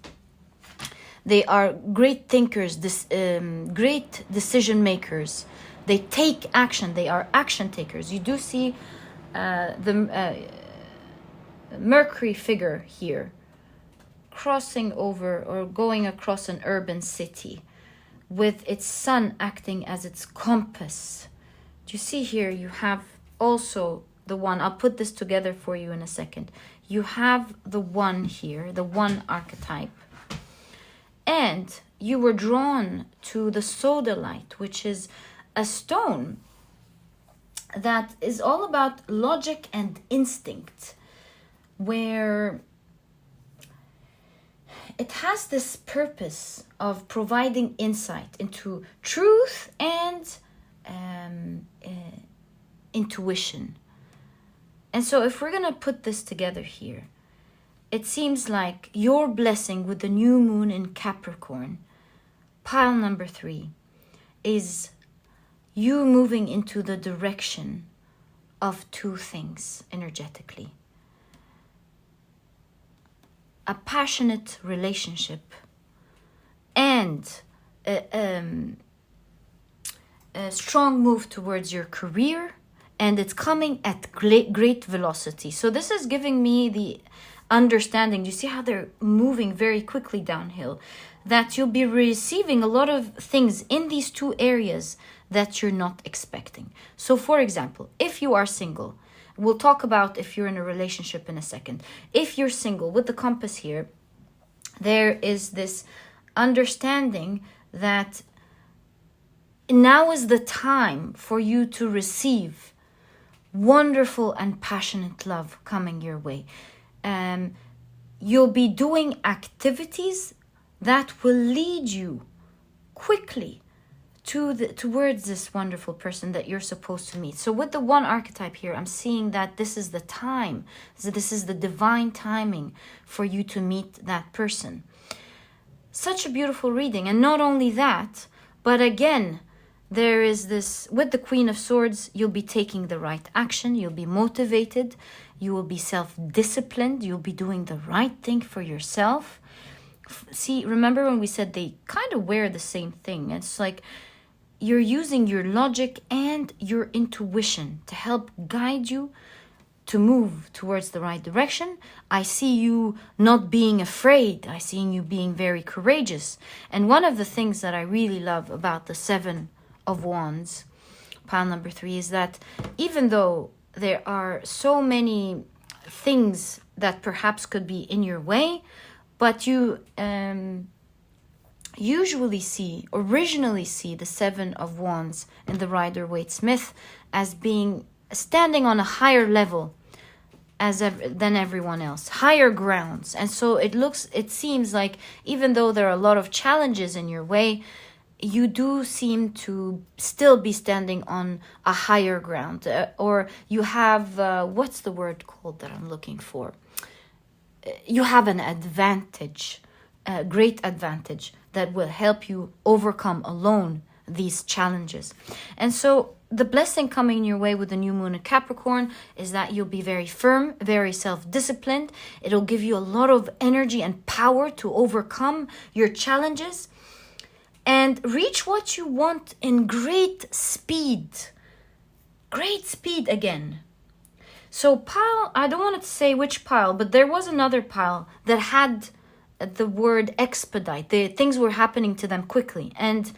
they are great thinkers, great decision makers. They take action. They are action takers. You do see the Mercury figure here crossing over or going across an urban city with its sun acting as its compass. Do you see here you have also the one, I'll put this together for you in a second. You have the one here, the one archetype. And you were drawn to the Sodalite, which is a stone that is all about logic and instinct, where it has this purpose of providing insight into truth and intuition. And so if we're going to put this together here, it seems like your blessing with the new moon in Capricorn, pile number 3, is you moving into the direction of 2 things energetically. A passionate relationship and a strong move towards your career, and it's coming at great velocity. So this is giving me the understanding, you see how they're moving very quickly downhill, that you'll be receiving a lot of things in these 2 areas that you're not expecting. So for example, if you are single, we'll talk about if you're in a relationship in a second. If you're single, with the compass here, there is this understanding that now is the time for you to receive wonderful and passionate love coming your way. You'll be doing activities that will lead you quickly towards this wonderful person that you're supposed to meet. So with the one archetype here, I'm seeing that this is the time. So this is the divine timing for you to meet that person. Such a beautiful reading. And not only that, but again, there is this, with the Queen of Swords, you'll be taking the right action, you'll be motivated, you will be self-disciplined, you'll be doing the right thing for yourself. See, remember when we said they kind of wear the same thing? It's like you're using your logic and your intuition to help guide you to move towards the right direction. I see you not being afraid. I see you being very courageous. And one of the things that I really love about the Seven of Wands, pile number 3, is that even though there are so many things that perhaps could be in your way, but you originally see the Seven of Wands in the Rider-Waite-Smith as being standing on a higher level than everyone else, higher grounds. And so it seems like even though there are a lot of challenges in your way, you do seem to still be standing on a higher ground, or you have, what's the word called that I'm looking for? You have an advantage, a great advantage that will help you overcome alone these challenges. And so the blessing coming your way with the new moon in Capricorn is that you'll be very firm, very self-disciplined. It'll give you a lot of energy and power to overcome your challenges and reach what you want in great speed. Great speed again. So pile, I don't want to say which pile, but there was another pile that had the word expedite. The things were happening to them quickly. And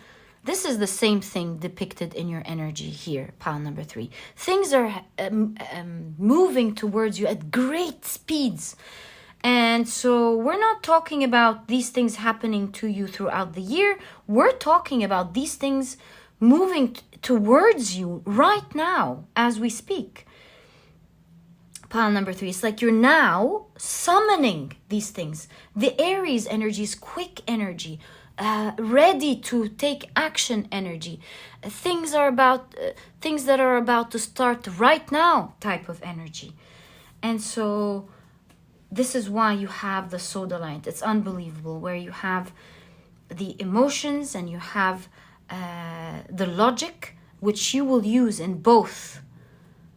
this is the same thing depicted in your energy here, pile number 3. Things are moving towards you at great speeds. And so we're not talking about these things happening to you throughout the year. We're talking about these things moving towards you right now as we speak. Pile number 3, it's like you're now summoning these things. The Aries energy is quick energy, ready to take action energy. Things that are about to start right now type of energy. And so this is why you have the Sodalite. It's unbelievable, where you have the emotions and you have the logic, which you will use in both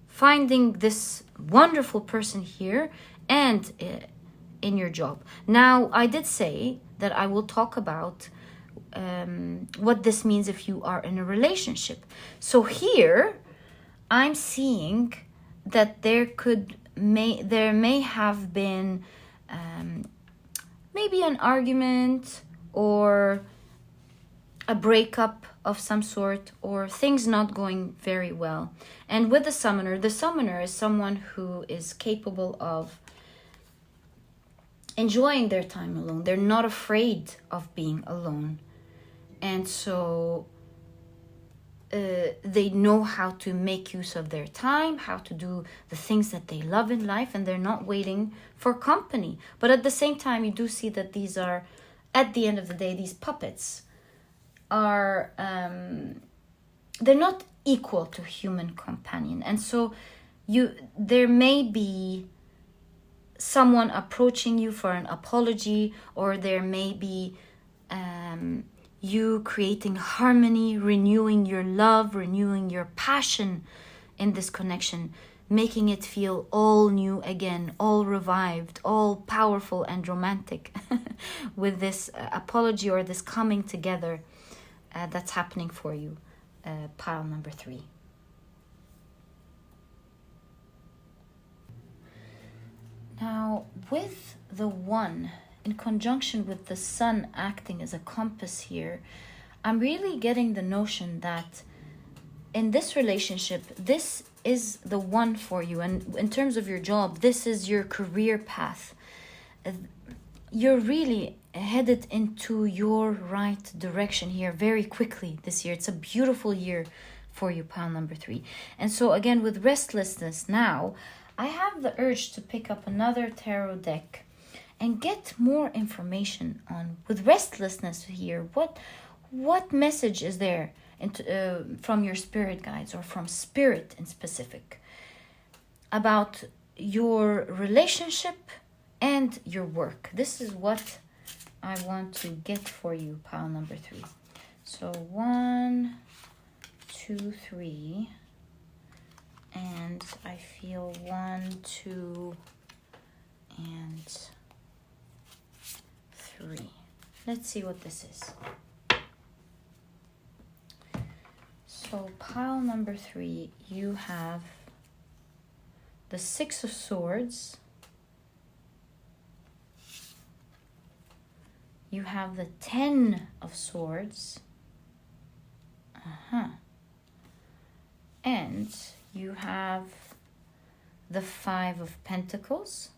finding this wonderful person here and in your job. Now, I did say that I will talk about what this means if you are in a relationship. So here, I'm seeing that there may have been maybe an argument or a breakup of some sort, or things not going very well. And with the summoner is someone who is capable of enjoying their time alone. They're not afraid of being alone. And so they know how to make use of their time, how to do the things that they love in life, and they're not waiting for company. But at the same time, you do see that these are, at the end of the day, these puppets are they're not equal to human companion. And so there may be someone approaching you for an apology, or there may be you creating harmony, renewing your love, renewing your passion in this connection, making it feel all new again, all revived, all powerful and romantic with this apology or this coming together that's happening for you, pile number 3. Now, with the 1, in conjunction with the sun acting as a compass here, I'm really getting the notion that in this relationship, this is the one for you. And in terms of your job, this is your career path. You're really headed into your right direction here very quickly this year. It's a beautiful year for you, pile number 3. And so again, with restlessness now, I have the urge to pick up another tarot deck and get more information on, with restlessness here, what message is there from your spirit guides, or from spirit in specific, about your relationship and your work. This is what I want to get for you, pile number 3. So 1, 2, 3. And I feel 1, 2, and 3. Let's see what this is. So pile number 3, you have the 6 of Swords. You have the 10 of Swords. And you have the 5 of Pentacles.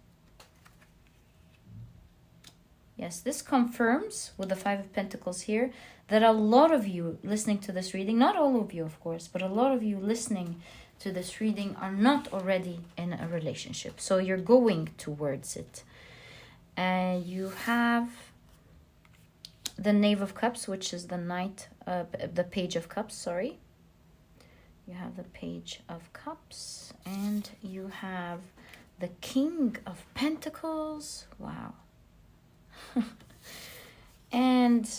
Yes, this confirms with the 5 of Pentacles here that a lot of you listening to this reading, not all of you of course, but a lot of you listening to this reading are not already in a relationship. So you're going towards it. You have the Knave of Cups, which is the Page of Cups, sorry. You have the Page of Cups, and you have the King of Pentacles. Wow. And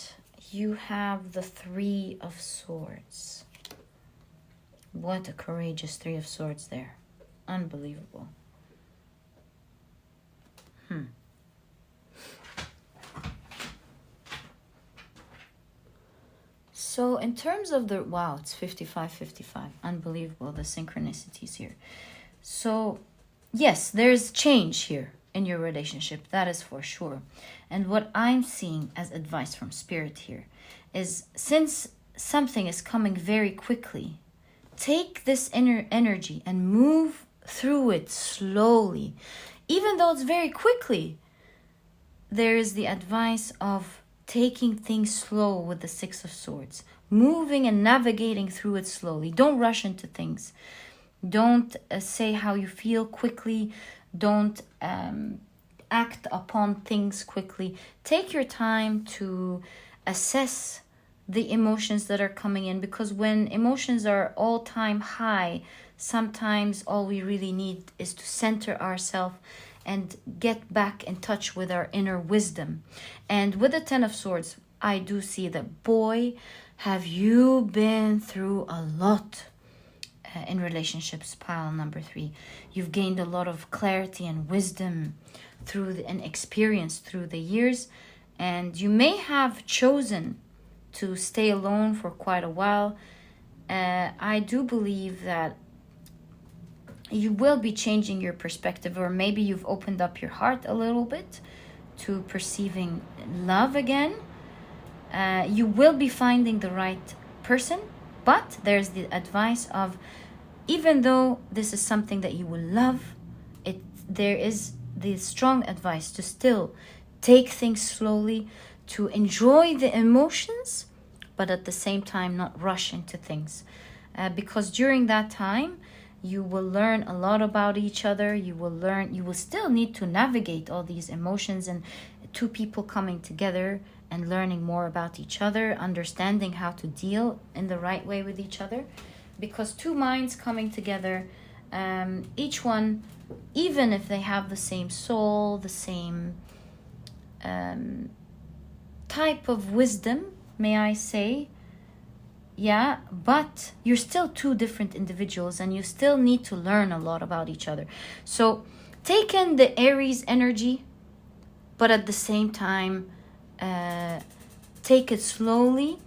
you have the 3 of Swords. What a courageous 3 of Swords there. Unbelievable. So in terms of the, wow, it's 55-55. Unbelievable, the synchronicities here. So yes, there's change here in your relationship, that is for sure. And what I'm seeing as advice from Spirit here is, since something is coming very quickly, take this inner energy and move through it slowly. Even though it's very quickly, there is the advice of taking things slow with the 6 of Swords, moving and navigating through it slowly. Don't rush into things. Don't say how you feel quickly. Don't act upon things quickly. Take your time to assess the emotions that are coming in, because when emotions are all-time high, sometimes all we really need is to center ourselves and get back in touch with our inner wisdom. And with the 10 of Swords, I do see that, boy, have you been through a lot in relationships, pile number 3. You've gained a lot of clarity and wisdom through and experience through the years, and you may have chosen to stay alone for quite a while. I do believe that you will be changing your perspective, or maybe you've opened up your heart a little bit to perceiving love again. You will be finding the right person, but there's the advice of, even though this is something that you will love, there is the strong advice to still take things slowly, to enjoy the emotions, but at the same time not rush into things. Because during that time, you will learn a lot about each other. You will still need to navigate all these emotions, and two people coming together and learning more about each other, understanding how to deal in the right way with each other. Because two minds coming together, each one, even if they have the same soul, the same type of wisdom, may I say, yeah, but you're still two different individuals, and you still need to learn a lot about each other. So take in the Aries energy, but at the same time, take it slowly,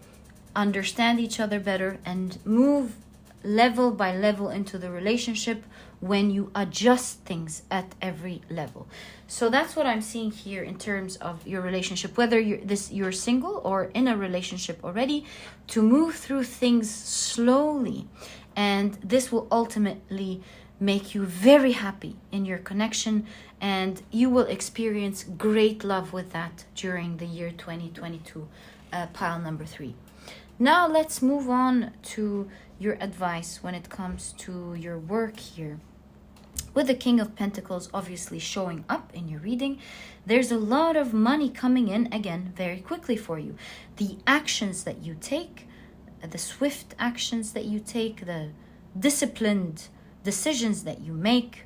understand each other better, and move level by level into the relationship when you adjust things at every level. So that's what I'm seeing here in terms of your relationship, whether you're single or in a relationship already, to move through things slowly. And this will ultimately make you very happy in your connection, and you will experience great love with that during the year 2022, pile number 3. Now let's move on to your advice when it comes to your work here. With the King of Pentacles obviously showing up in your reading, there's a lot of money coming in again very quickly for you. The actions that you take, the swift actions that you take, the disciplined decisions that you make,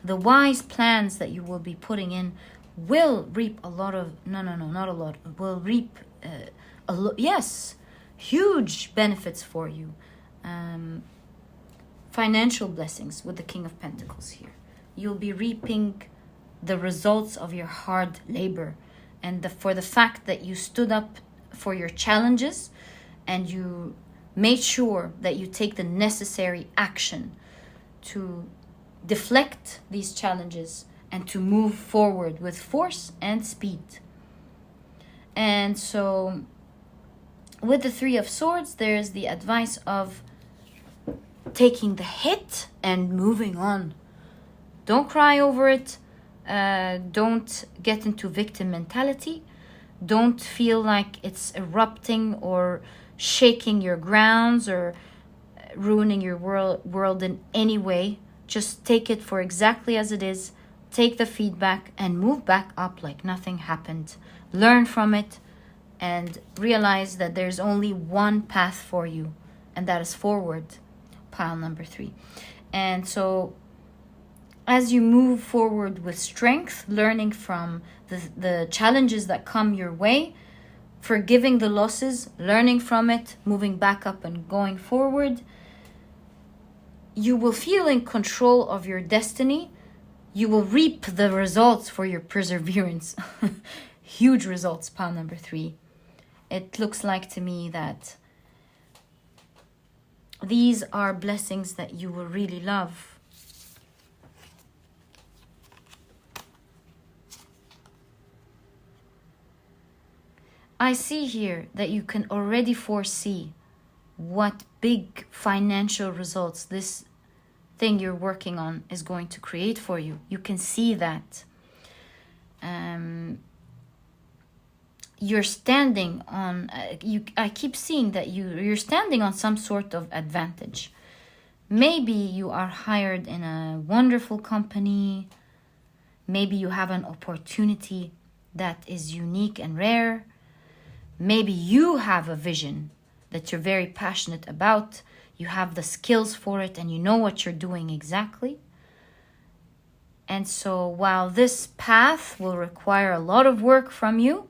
the wise plans that you will be putting in will reap a lot of, will reap, yes, huge benefits for you. financial blessings with the King of Pentacles here. You'll be reaping the results of your hard labor, and for the fact that you stood up for your challenges and you made sure that you take the necessary action to deflect these challenges and to move forward with force and speed. And so with the Three of Swords, there's the advice of taking the hit and moving on. Don't cry over it. Don't get into victim mentality. Don't feel like it's erupting or shaking your grounds or ruining your world in any way. Just take it for exactly as it is. Take the feedback and move back up like nothing happened. Learn from it and realize that there's only one path for you, and that is forward. Pile number 3. And so as you move forward with strength, learning from the challenges that come your way, forgiving the losses, learning from it, moving back up and going forward, you will feel in control of your destiny. You will reap the results for your perseverance. Huge results, pile number 3. It looks like to me that these are blessings that you will really love. I see here that you can already foresee what big financial results this thing you're working on is going to create for you. You can see that. You're standing on, I keep seeing that you're standing on some sort of advantage. Maybe you are hired in a wonderful company. Maybe you have an opportunity that is unique and rare. Maybe you have a vision that you're very passionate about. You have the skills for it and you know what you're doing exactly. And so while this path will require a lot of work from you,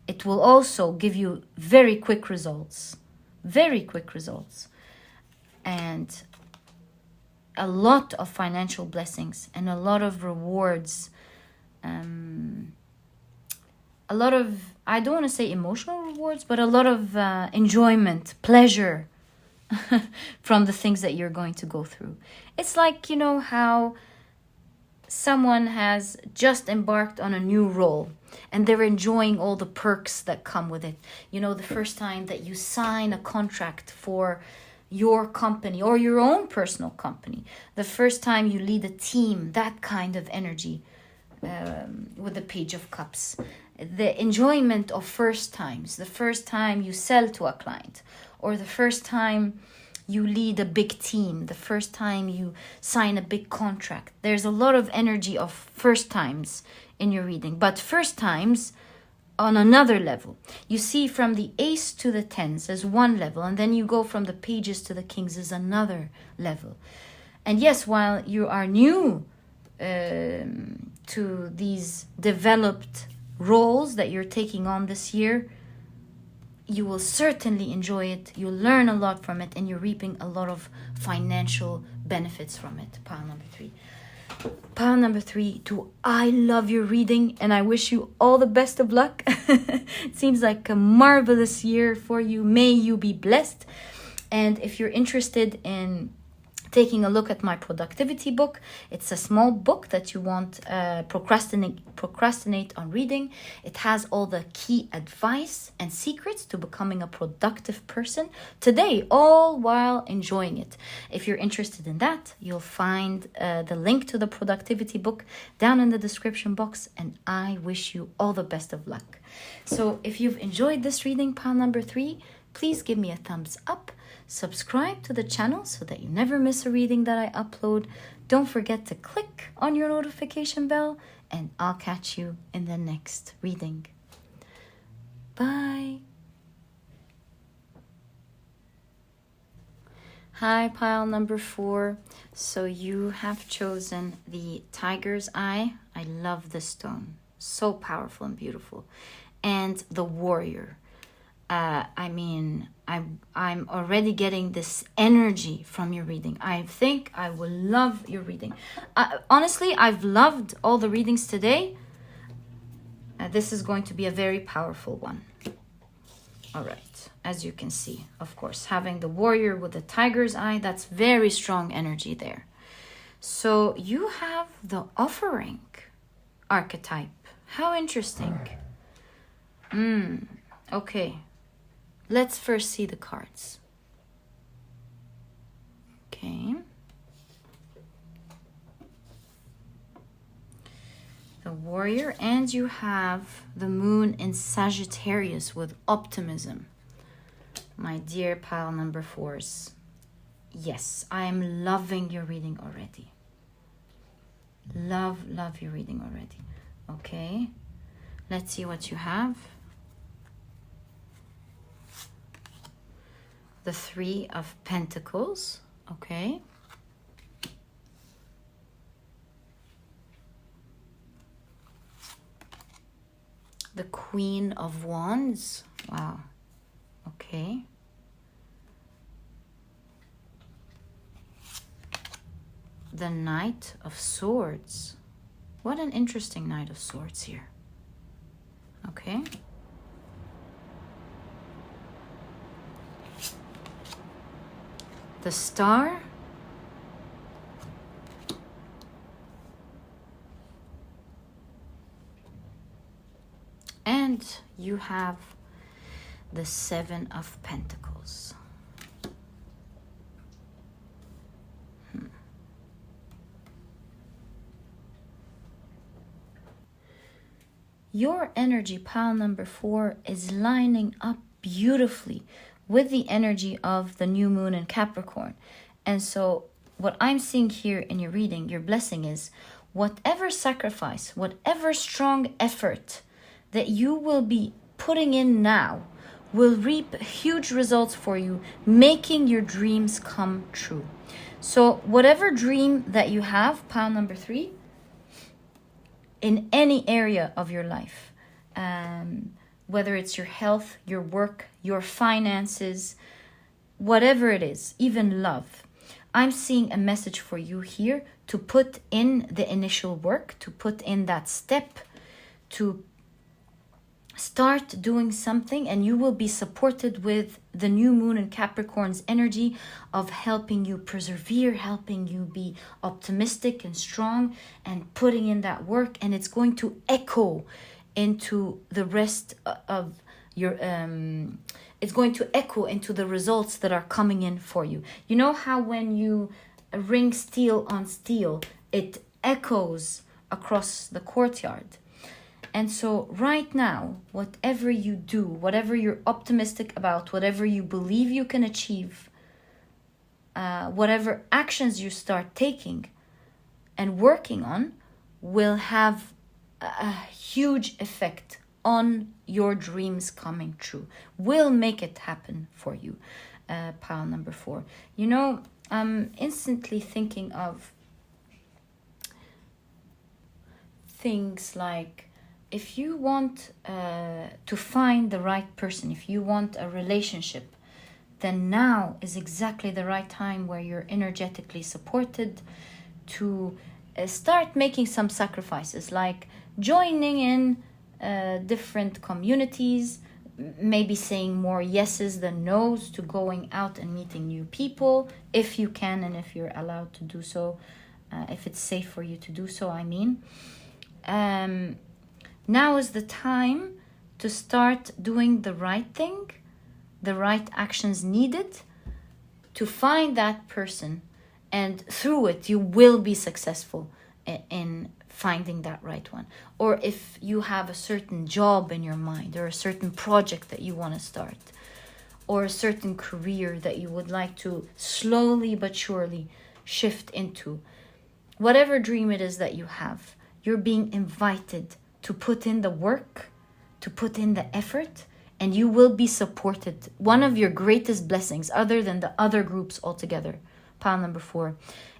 it will also give you very quick results. Very quick results. And a lot of financial blessings and a lot of rewards. A lot of, I don't want to say emotional rewards, but a lot of enjoyment, pleasure from the things that you're going to go through. It's like, you know, how someone has just embarked on a new role and they're enjoying all the perks that come with it. You know, the first time that you sign a contract for your company or your own personal company, the first time you lead a team, that kind of energy with the Page of Cups. The enjoyment of first times, the first time you sell to a client, or the first time you lead a big team, the first time you sign a big contract. There's a lot of energy of first times in your reading, but first times on another level. You see, from the Ace to the Tens is one level, and then you go from the Pages to the Kings is another level. And yes, while you are new to these developed roles that you're taking on this year, you will certainly enjoy it. You'll learn a lot from it, and you're reaping a lot of financial benefits from it. Pile number 3. Pile number 3, do I love your reading, and I wish you all the best of luck. It seems like a marvelous year for you. May you be blessed. And if you're interested in taking a look at my productivity book, it's a small book that you won't procrastinate on reading. It has all the key advice and secrets to becoming a productive person today, all while enjoying it. If you're interested in that, you'll find the link to the productivity book down in the description box, and I wish you all the best of luck. So if you've enjoyed this reading, pile number 3, please give me a thumbs up. Subscribe to the channel so that you never miss a reading that I upload. Don't forget to click on your notification bell, and I'll catch you in the next reading. Bye. Hi, pile number 4. So you have chosen the Tiger's Eye. I love this stone. So powerful and beautiful. And the Warrior. I mean, I'm already getting this energy from your reading. I think I will love your reading. Honestly, I've loved all the readings today. This is going to be a very powerful one. All right, as you can see, of course, having the warrior with the tiger's eye, that's very strong energy there. So you have the offering archetype. How interesting. Okay. Let's first see the cards. Okay. The warrior, and you have the moon in Sagittarius with optimism. My dear pile number 4s. Yes, I am loving your reading already. Love your reading already. Okay. Let's see what you have. The 3 of Pentacles, okay. The Queen of Wands, wow, okay. The Knight of Swords. What an interesting Knight of Swords here. Okay. The Star. And you have the 7 of Pentacles. Your energy, pile number 4, is lining up beautifully with the energy of the new moon in Capricorn. And so what I'm seeing here in your reading, your blessing is whatever sacrifice, whatever strong effort that you will be putting in now will reap huge results for you, making your dreams come true. So whatever dream that you have, pile number 3, in any area of your life, whether it's your health, your work, your finances, whatever it is, even love, I'm seeing a message for you here to put in the initial work, to put in that step, to start doing something, and you will be supported with the new moon in Capricorn's energy of helping you persevere, helping you be optimistic and strong and putting in that work, and it's going to echo into the rest of your it's going to echo into the results that are coming in for you. You know how when you ring steel on steel, it echoes across the courtyard. And so right now, whatever you do, whatever you're optimistic about, whatever you believe you can achieve, whatever actions you start taking and working on will have a huge effect on your dreams coming true, will make it happen for you, pile number 4. You know, I'm instantly thinking of things like, if you want to find the right person, if you want a relationship, then now is exactly the right time where you're energetically supported to start making some sacrifices, like joining in different communities, maybe saying more yeses than nos to going out and meeting new people, if you can and if you're allowed to do so, if it's safe for you to do so, I mean. Now is the time to start doing the right thing, the right actions needed to find that person, and through it you will be successful in finding that right one. Or if you have a certain job in your mind, or a certain project that you want to start, or a certain career that you would like to slowly but surely shift into, whatever dream it is that you have, you're being invited to put in the work, to put in the effort, and you will be supported. One of your greatest blessings, other than the other groups altogether, pile number 4,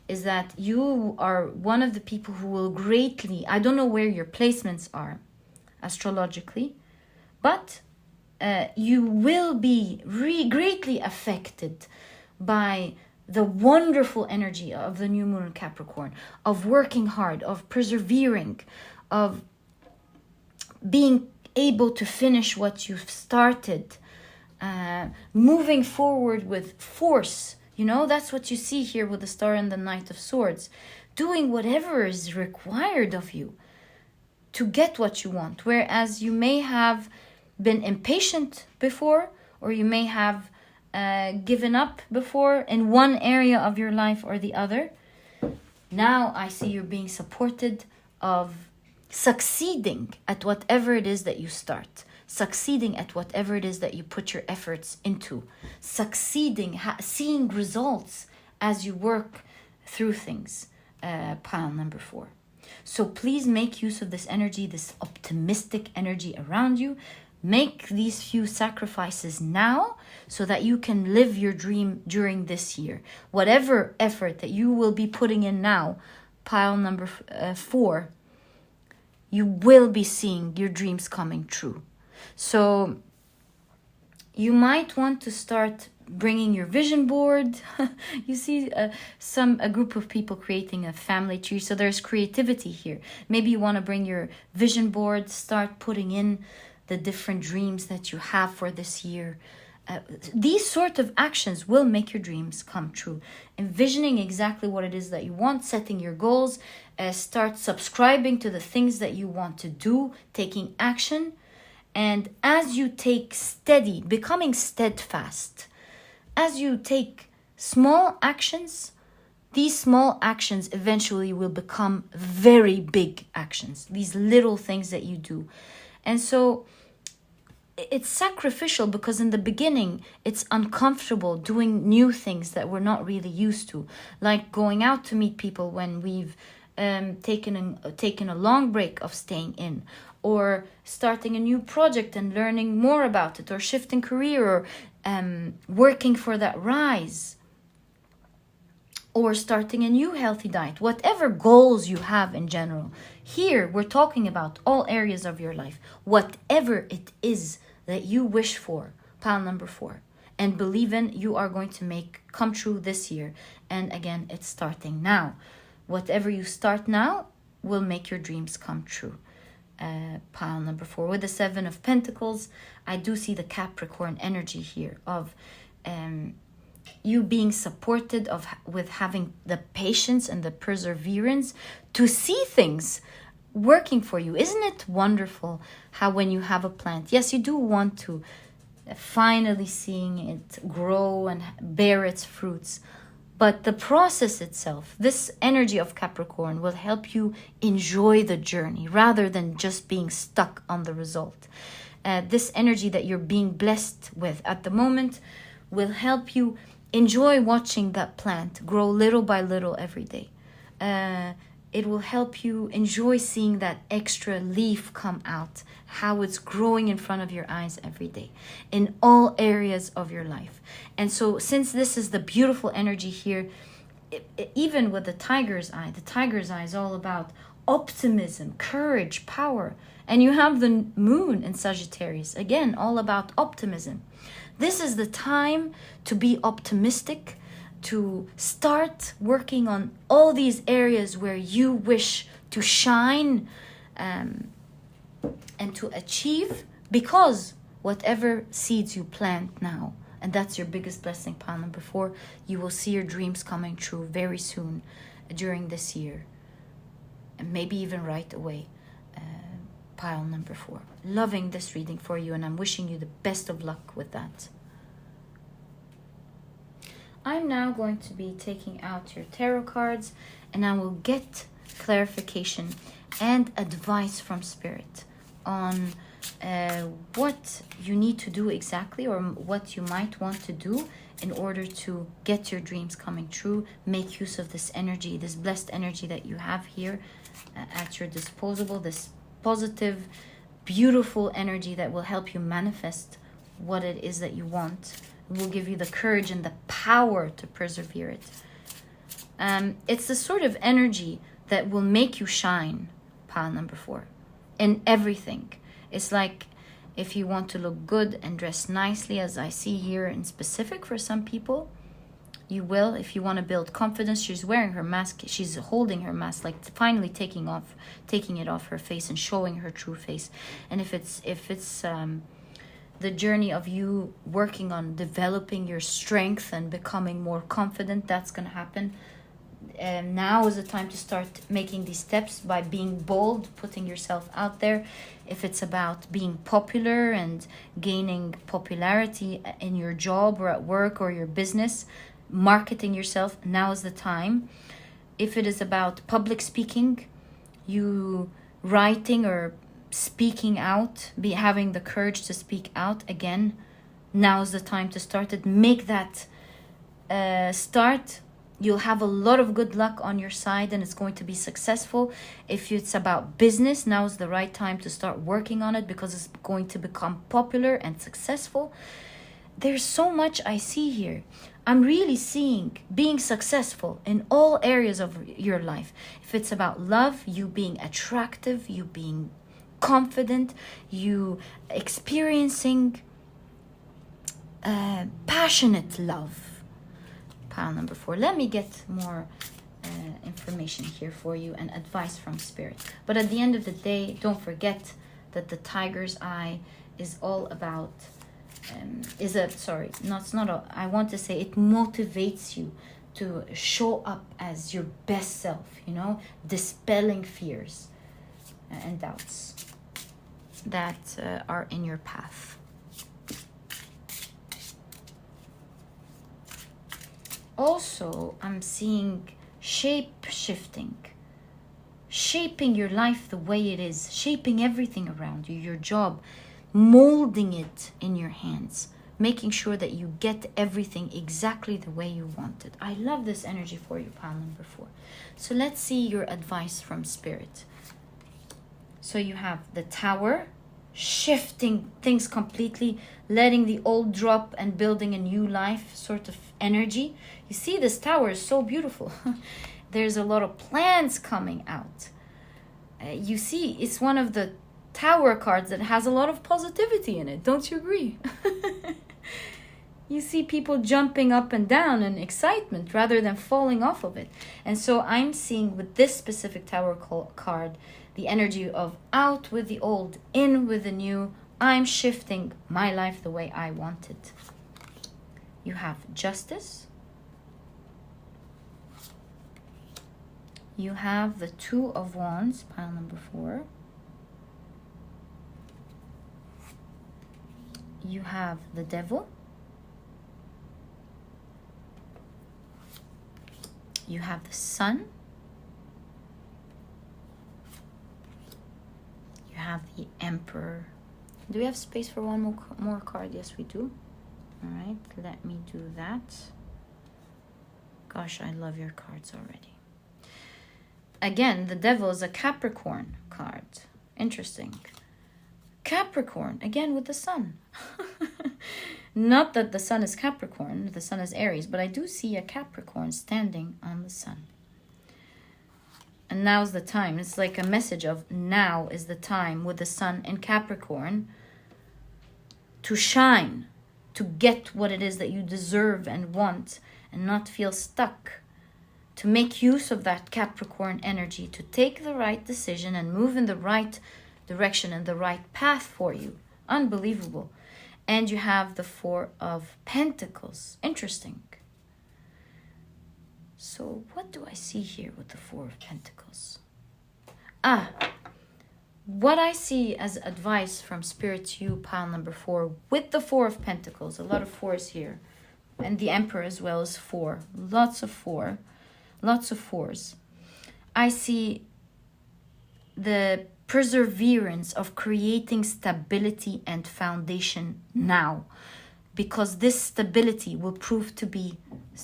is that you are one of the people who will greatly, I don't know where your placements are astrologically, but you will be greatly affected by the wonderful energy of the new moon in Capricorn, of working hard, of persevering, of being able to finish what you've started, moving forward with force. You know, that's what you see here with the Star and the Knight of Swords. Doing whatever is required of you to get what you want. Whereas you may have been impatient before, or you may have given up before in one area of your life or the other. Now I see you're being supported of succeeding at whatever it is that you start, succeeding at whatever it is that you put your efforts into, succeeding, seeing results as you work through things. Pile number 4. So please make use of this energy, this optimistic energy around you. Make these few sacrifices now so that you can live your dream during this year. Whatever effort that you will be putting in now, pile number 4, you will be seeing your dreams coming true. So you might want to start bringing your vision board. You see a group of people creating a family tree. So there's creativity here. Maybe you want to bring your vision board, start putting in the different dreams that you have for this year. These sort of actions will make your dreams come true. Envisioning exactly what it is that you want, setting your goals, start subscribing to the things that you want to do, taking action. And as you take steady, becoming steadfast, as you take small actions, these small actions eventually will become very big actions. These little things that you do. And so it's sacrificial because in the beginning, it's uncomfortable doing new things that we're not really used to. Like going out to meet people when we've taken a long break of staying in. Or starting a new project and learning more about it. Or shifting career, or working for that rise. Or starting a new healthy diet. Whatever goals you have in general. Here, we're talking about all areas of your life. Whatever it is that you wish for, pile number 4. And believe in, you are going to make come true this year. And again, it's starting now. Whatever you start now will make your dreams come true. Pile number 4. With the 7 of Pentacles, I do see the Capricorn energy here of you being supported with having the patience and the perseverance to see things working for you. Isn't it wonderful how when you have a plant, yes, you do want to finally seeing it grow and bear its fruits, but the process itself, this energy of Capricorn will help you enjoy the journey rather than just being stuck on the result. This energy that you're being blessed with at the moment will help you enjoy watching that plant grow little by little every day. It will help you enjoy seeing that extra leaf come out, how it's growing in front of your eyes every day in all areas of your life. And so since this is the beautiful energy here, even with the tiger's eye is all about optimism, courage, power. And you have the moon in Sagittarius, again, all about optimism. This is the time to be optimistic, to start working on all these areas where you wish to shine and to achieve, because whatever seeds you plant now, and that's your biggest blessing, pile number 4, you will see your dreams coming true very soon during this year, and maybe even right away. Pile number 4. Loving this reading for you, and I'm wishing you the best of luck with that. I'm now going to be taking out your tarot cards, and I will get clarification and advice from Spirit on what you need to do exactly, or what you might want to do in order to get your dreams coming true. Make use of this energy, this blessed energy that you have here at your disposal, this positive, beautiful energy that will help you manifest what it is that you want. It will give you the courage and the power to persevere it. It's the sort of energy that will make you shine, pile number 4, in everything. It's like If you want to look good and dress nicely, as I see here in specific for some people, you will. If you want to build confidence, she's wearing her mask, she's holding her mask, like finally taking it off her face and showing her true face. And if it's the journey of you working on developing your strength and becoming more confident, that's going to happen. Now is the time to start making these steps by being bold, putting yourself out there. If it's about being popular and gaining popularity in your job or at work or your business, marketing yourself, now is the time. If it is about public speaking, you writing or speaking out, having the courage to speak out, again, now is the time to start it. Make that start. You'll have a lot of good luck on your side and it's going to be successful. If it's about business, now is the right time to start working on it because it's going to become popular and successful. There's so much I see here. I'm really seeing being successful in all areas of your life. If it's about love, you being attractive, you being confident, you experiencing passionate love. Pile number 4. Let me get more information here for you and advice from Spirit. But at the end of the day, don't forget that the tiger's eye is all about I want to say it motivates you to show up as your best self, dispelling fears and doubts that are in your path. Also, I'm seeing shape-shifting, shaping your life the way it is, shaping everything around you, your job, molding it in your hands, making sure that you get everything exactly the way you want it. I love this energy for you, pile number 4. So let's see your advice from Spirit. So you have the Tower, shifting things completely, letting the old drop and building a new life sort of energy. You see, this Tower is so beautiful. There's a lot of plans coming out. You see, it's one of the Tower cards that has a lot of positivity in it. Don't you agree? You see people jumping up and down in excitement rather than falling off of it. And so I'm seeing with this specific Tower card, the energy of out with the old, in with the new. I'm shifting my life the way I want it. You have Justice. You have the Two of Wands, pile number 4. You have the Devil. You have the Sun. You have the Emperor. Do we have space for one more card? Yes, we do. All right, let me do that. Gosh, I love your cards already. Again, the Devil is a Capricorn card. Interesting. Capricorn, again with the Sun. Not that the Sun is Capricorn, the Sun is Aries, but I do see a Capricorn standing on the Sun. And now's the time. It's like a message of now is the time with the Sun in Capricorn to shine, to get what it is that you deserve and want and not feel stuck. To make use of that Capricorn energy, to take the right decision and move in the right direction and the right path for you. Unbelievable. And you have the Four of Pentacles. Interesting. So what do I see here with the Four of Pentacles? What I see as advice from Spirit to you, pile number 4, with the Four of Pentacles, a lot of 4s here. And the Emperor as well as 4. Lots of 4. Lots of 4s. I see the perseverance of creating stability and foundation now, because this stability will prove to be,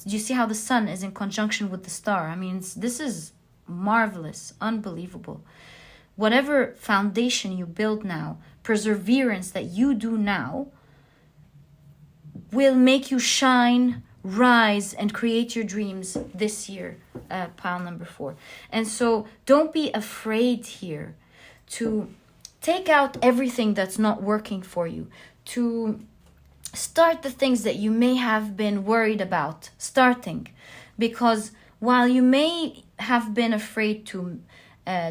do you see how the Sun is in conjunction with the star? I mean, this is marvelous, unbelievable. Whatever foundation you build now, perseverance that you do now will make you shine, rise, and create your dreams this year, pile number 4. And so don't be afraid here to take out everything that's not working for you, to start the things that you may have been worried about starting. Because while you may have been afraid to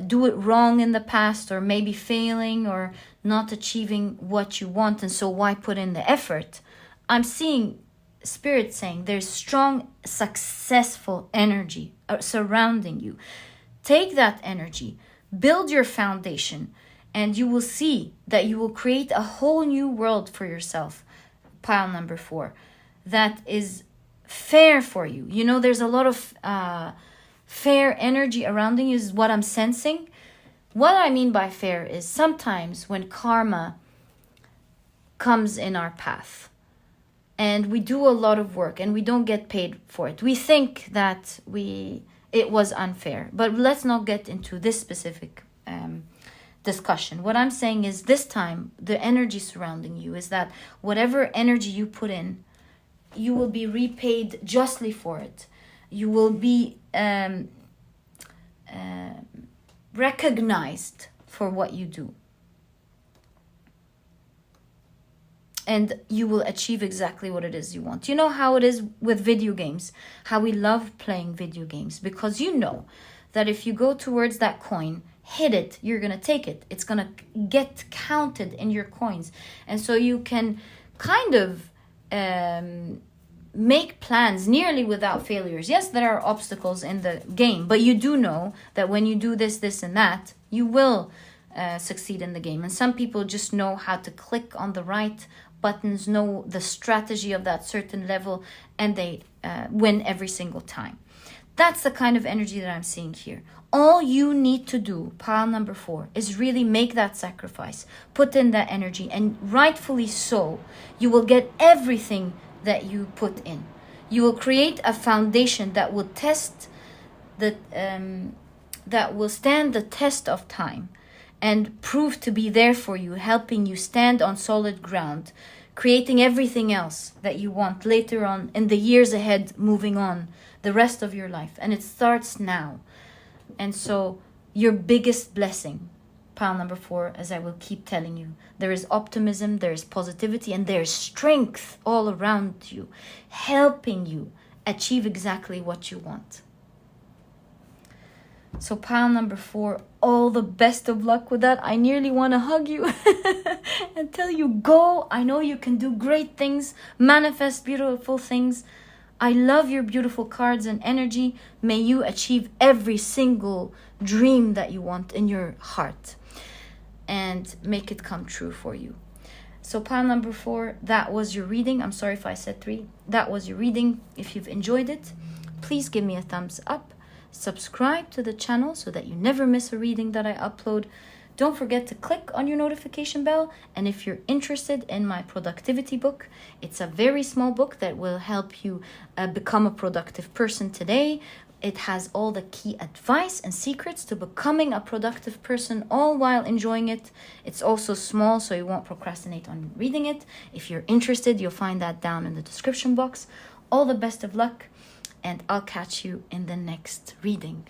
do it wrong in the past, or maybe failing or not achieving what you want, and so why put in the effort, I'm seeing Spirit saying there's strong, successful energy surrounding you. Take that energy, build your foundation, and you will see that you will create a whole new world for yourself. Pile number 4, that is fair for you. You know, there's a lot of fair energy around you is what I'm sensing. What I mean by fair is sometimes when karma comes in our path and we do a lot of work and we don't get paid for it, we think that it was unfair. But let's not get into this specific discussion. What I'm saying is this time the energy surrounding you is that whatever energy you put in, you will be repaid justly for it. You will be recognized for what you do. And you will achieve exactly what it is you want. You know how it is with video games, how we love playing video games, because you know that if you go towards that coin, hit it, you're going to take it. It's going to get counted in your coins. And so you can kind of make plans nearly without failures. Yes, there are obstacles in the game, but you do know that when you do this, this, and that, you will succeed in the game. And some people just know how to click on the right buttons, know the strategy of that certain level, and they win every single time. That's the kind of energy that I'm seeing here. All you need to do, pile number 4, is really make that sacrifice. Put in that energy, and rightfully so, you will get everything that you put in. You will create a foundation that will that will stand the test of time and prove to be there for you, helping you stand on solid ground, creating everything else that you want later on in the years ahead, moving on the rest of your life. And it starts now. And so your biggest blessing, pile number 4, as I will keep telling you, there is optimism, there is positivity, and there is strength all around you, helping you achieve exactly what you want. So pile number 4, all the best of luck with that. I nearly want to hug you and tell you, go. I know you can do great things, manifest beautiful things. I love your beautiful cards and energy. May you achieve every single dream that you want in your heart and make it come true for you. So pile number 4, that was your reading. I'm sorry if I said 3. That was your reading. If you've enjoyed it, please give me a thumbs up. Subscribe to the channel so that you never miss a reading that I upload. Don't forget to click on your notification bell. And if you're interested in my productivity book, it's a very small book that will help you become a productive person today. It has all the key advice and secrets to becoming a productive person, all while enjoying it. It's also small, so you won't procrastinate on reading it. If you're interested, you'll find that down in the description box. All the best of luck, and I'll catch you in the next reading.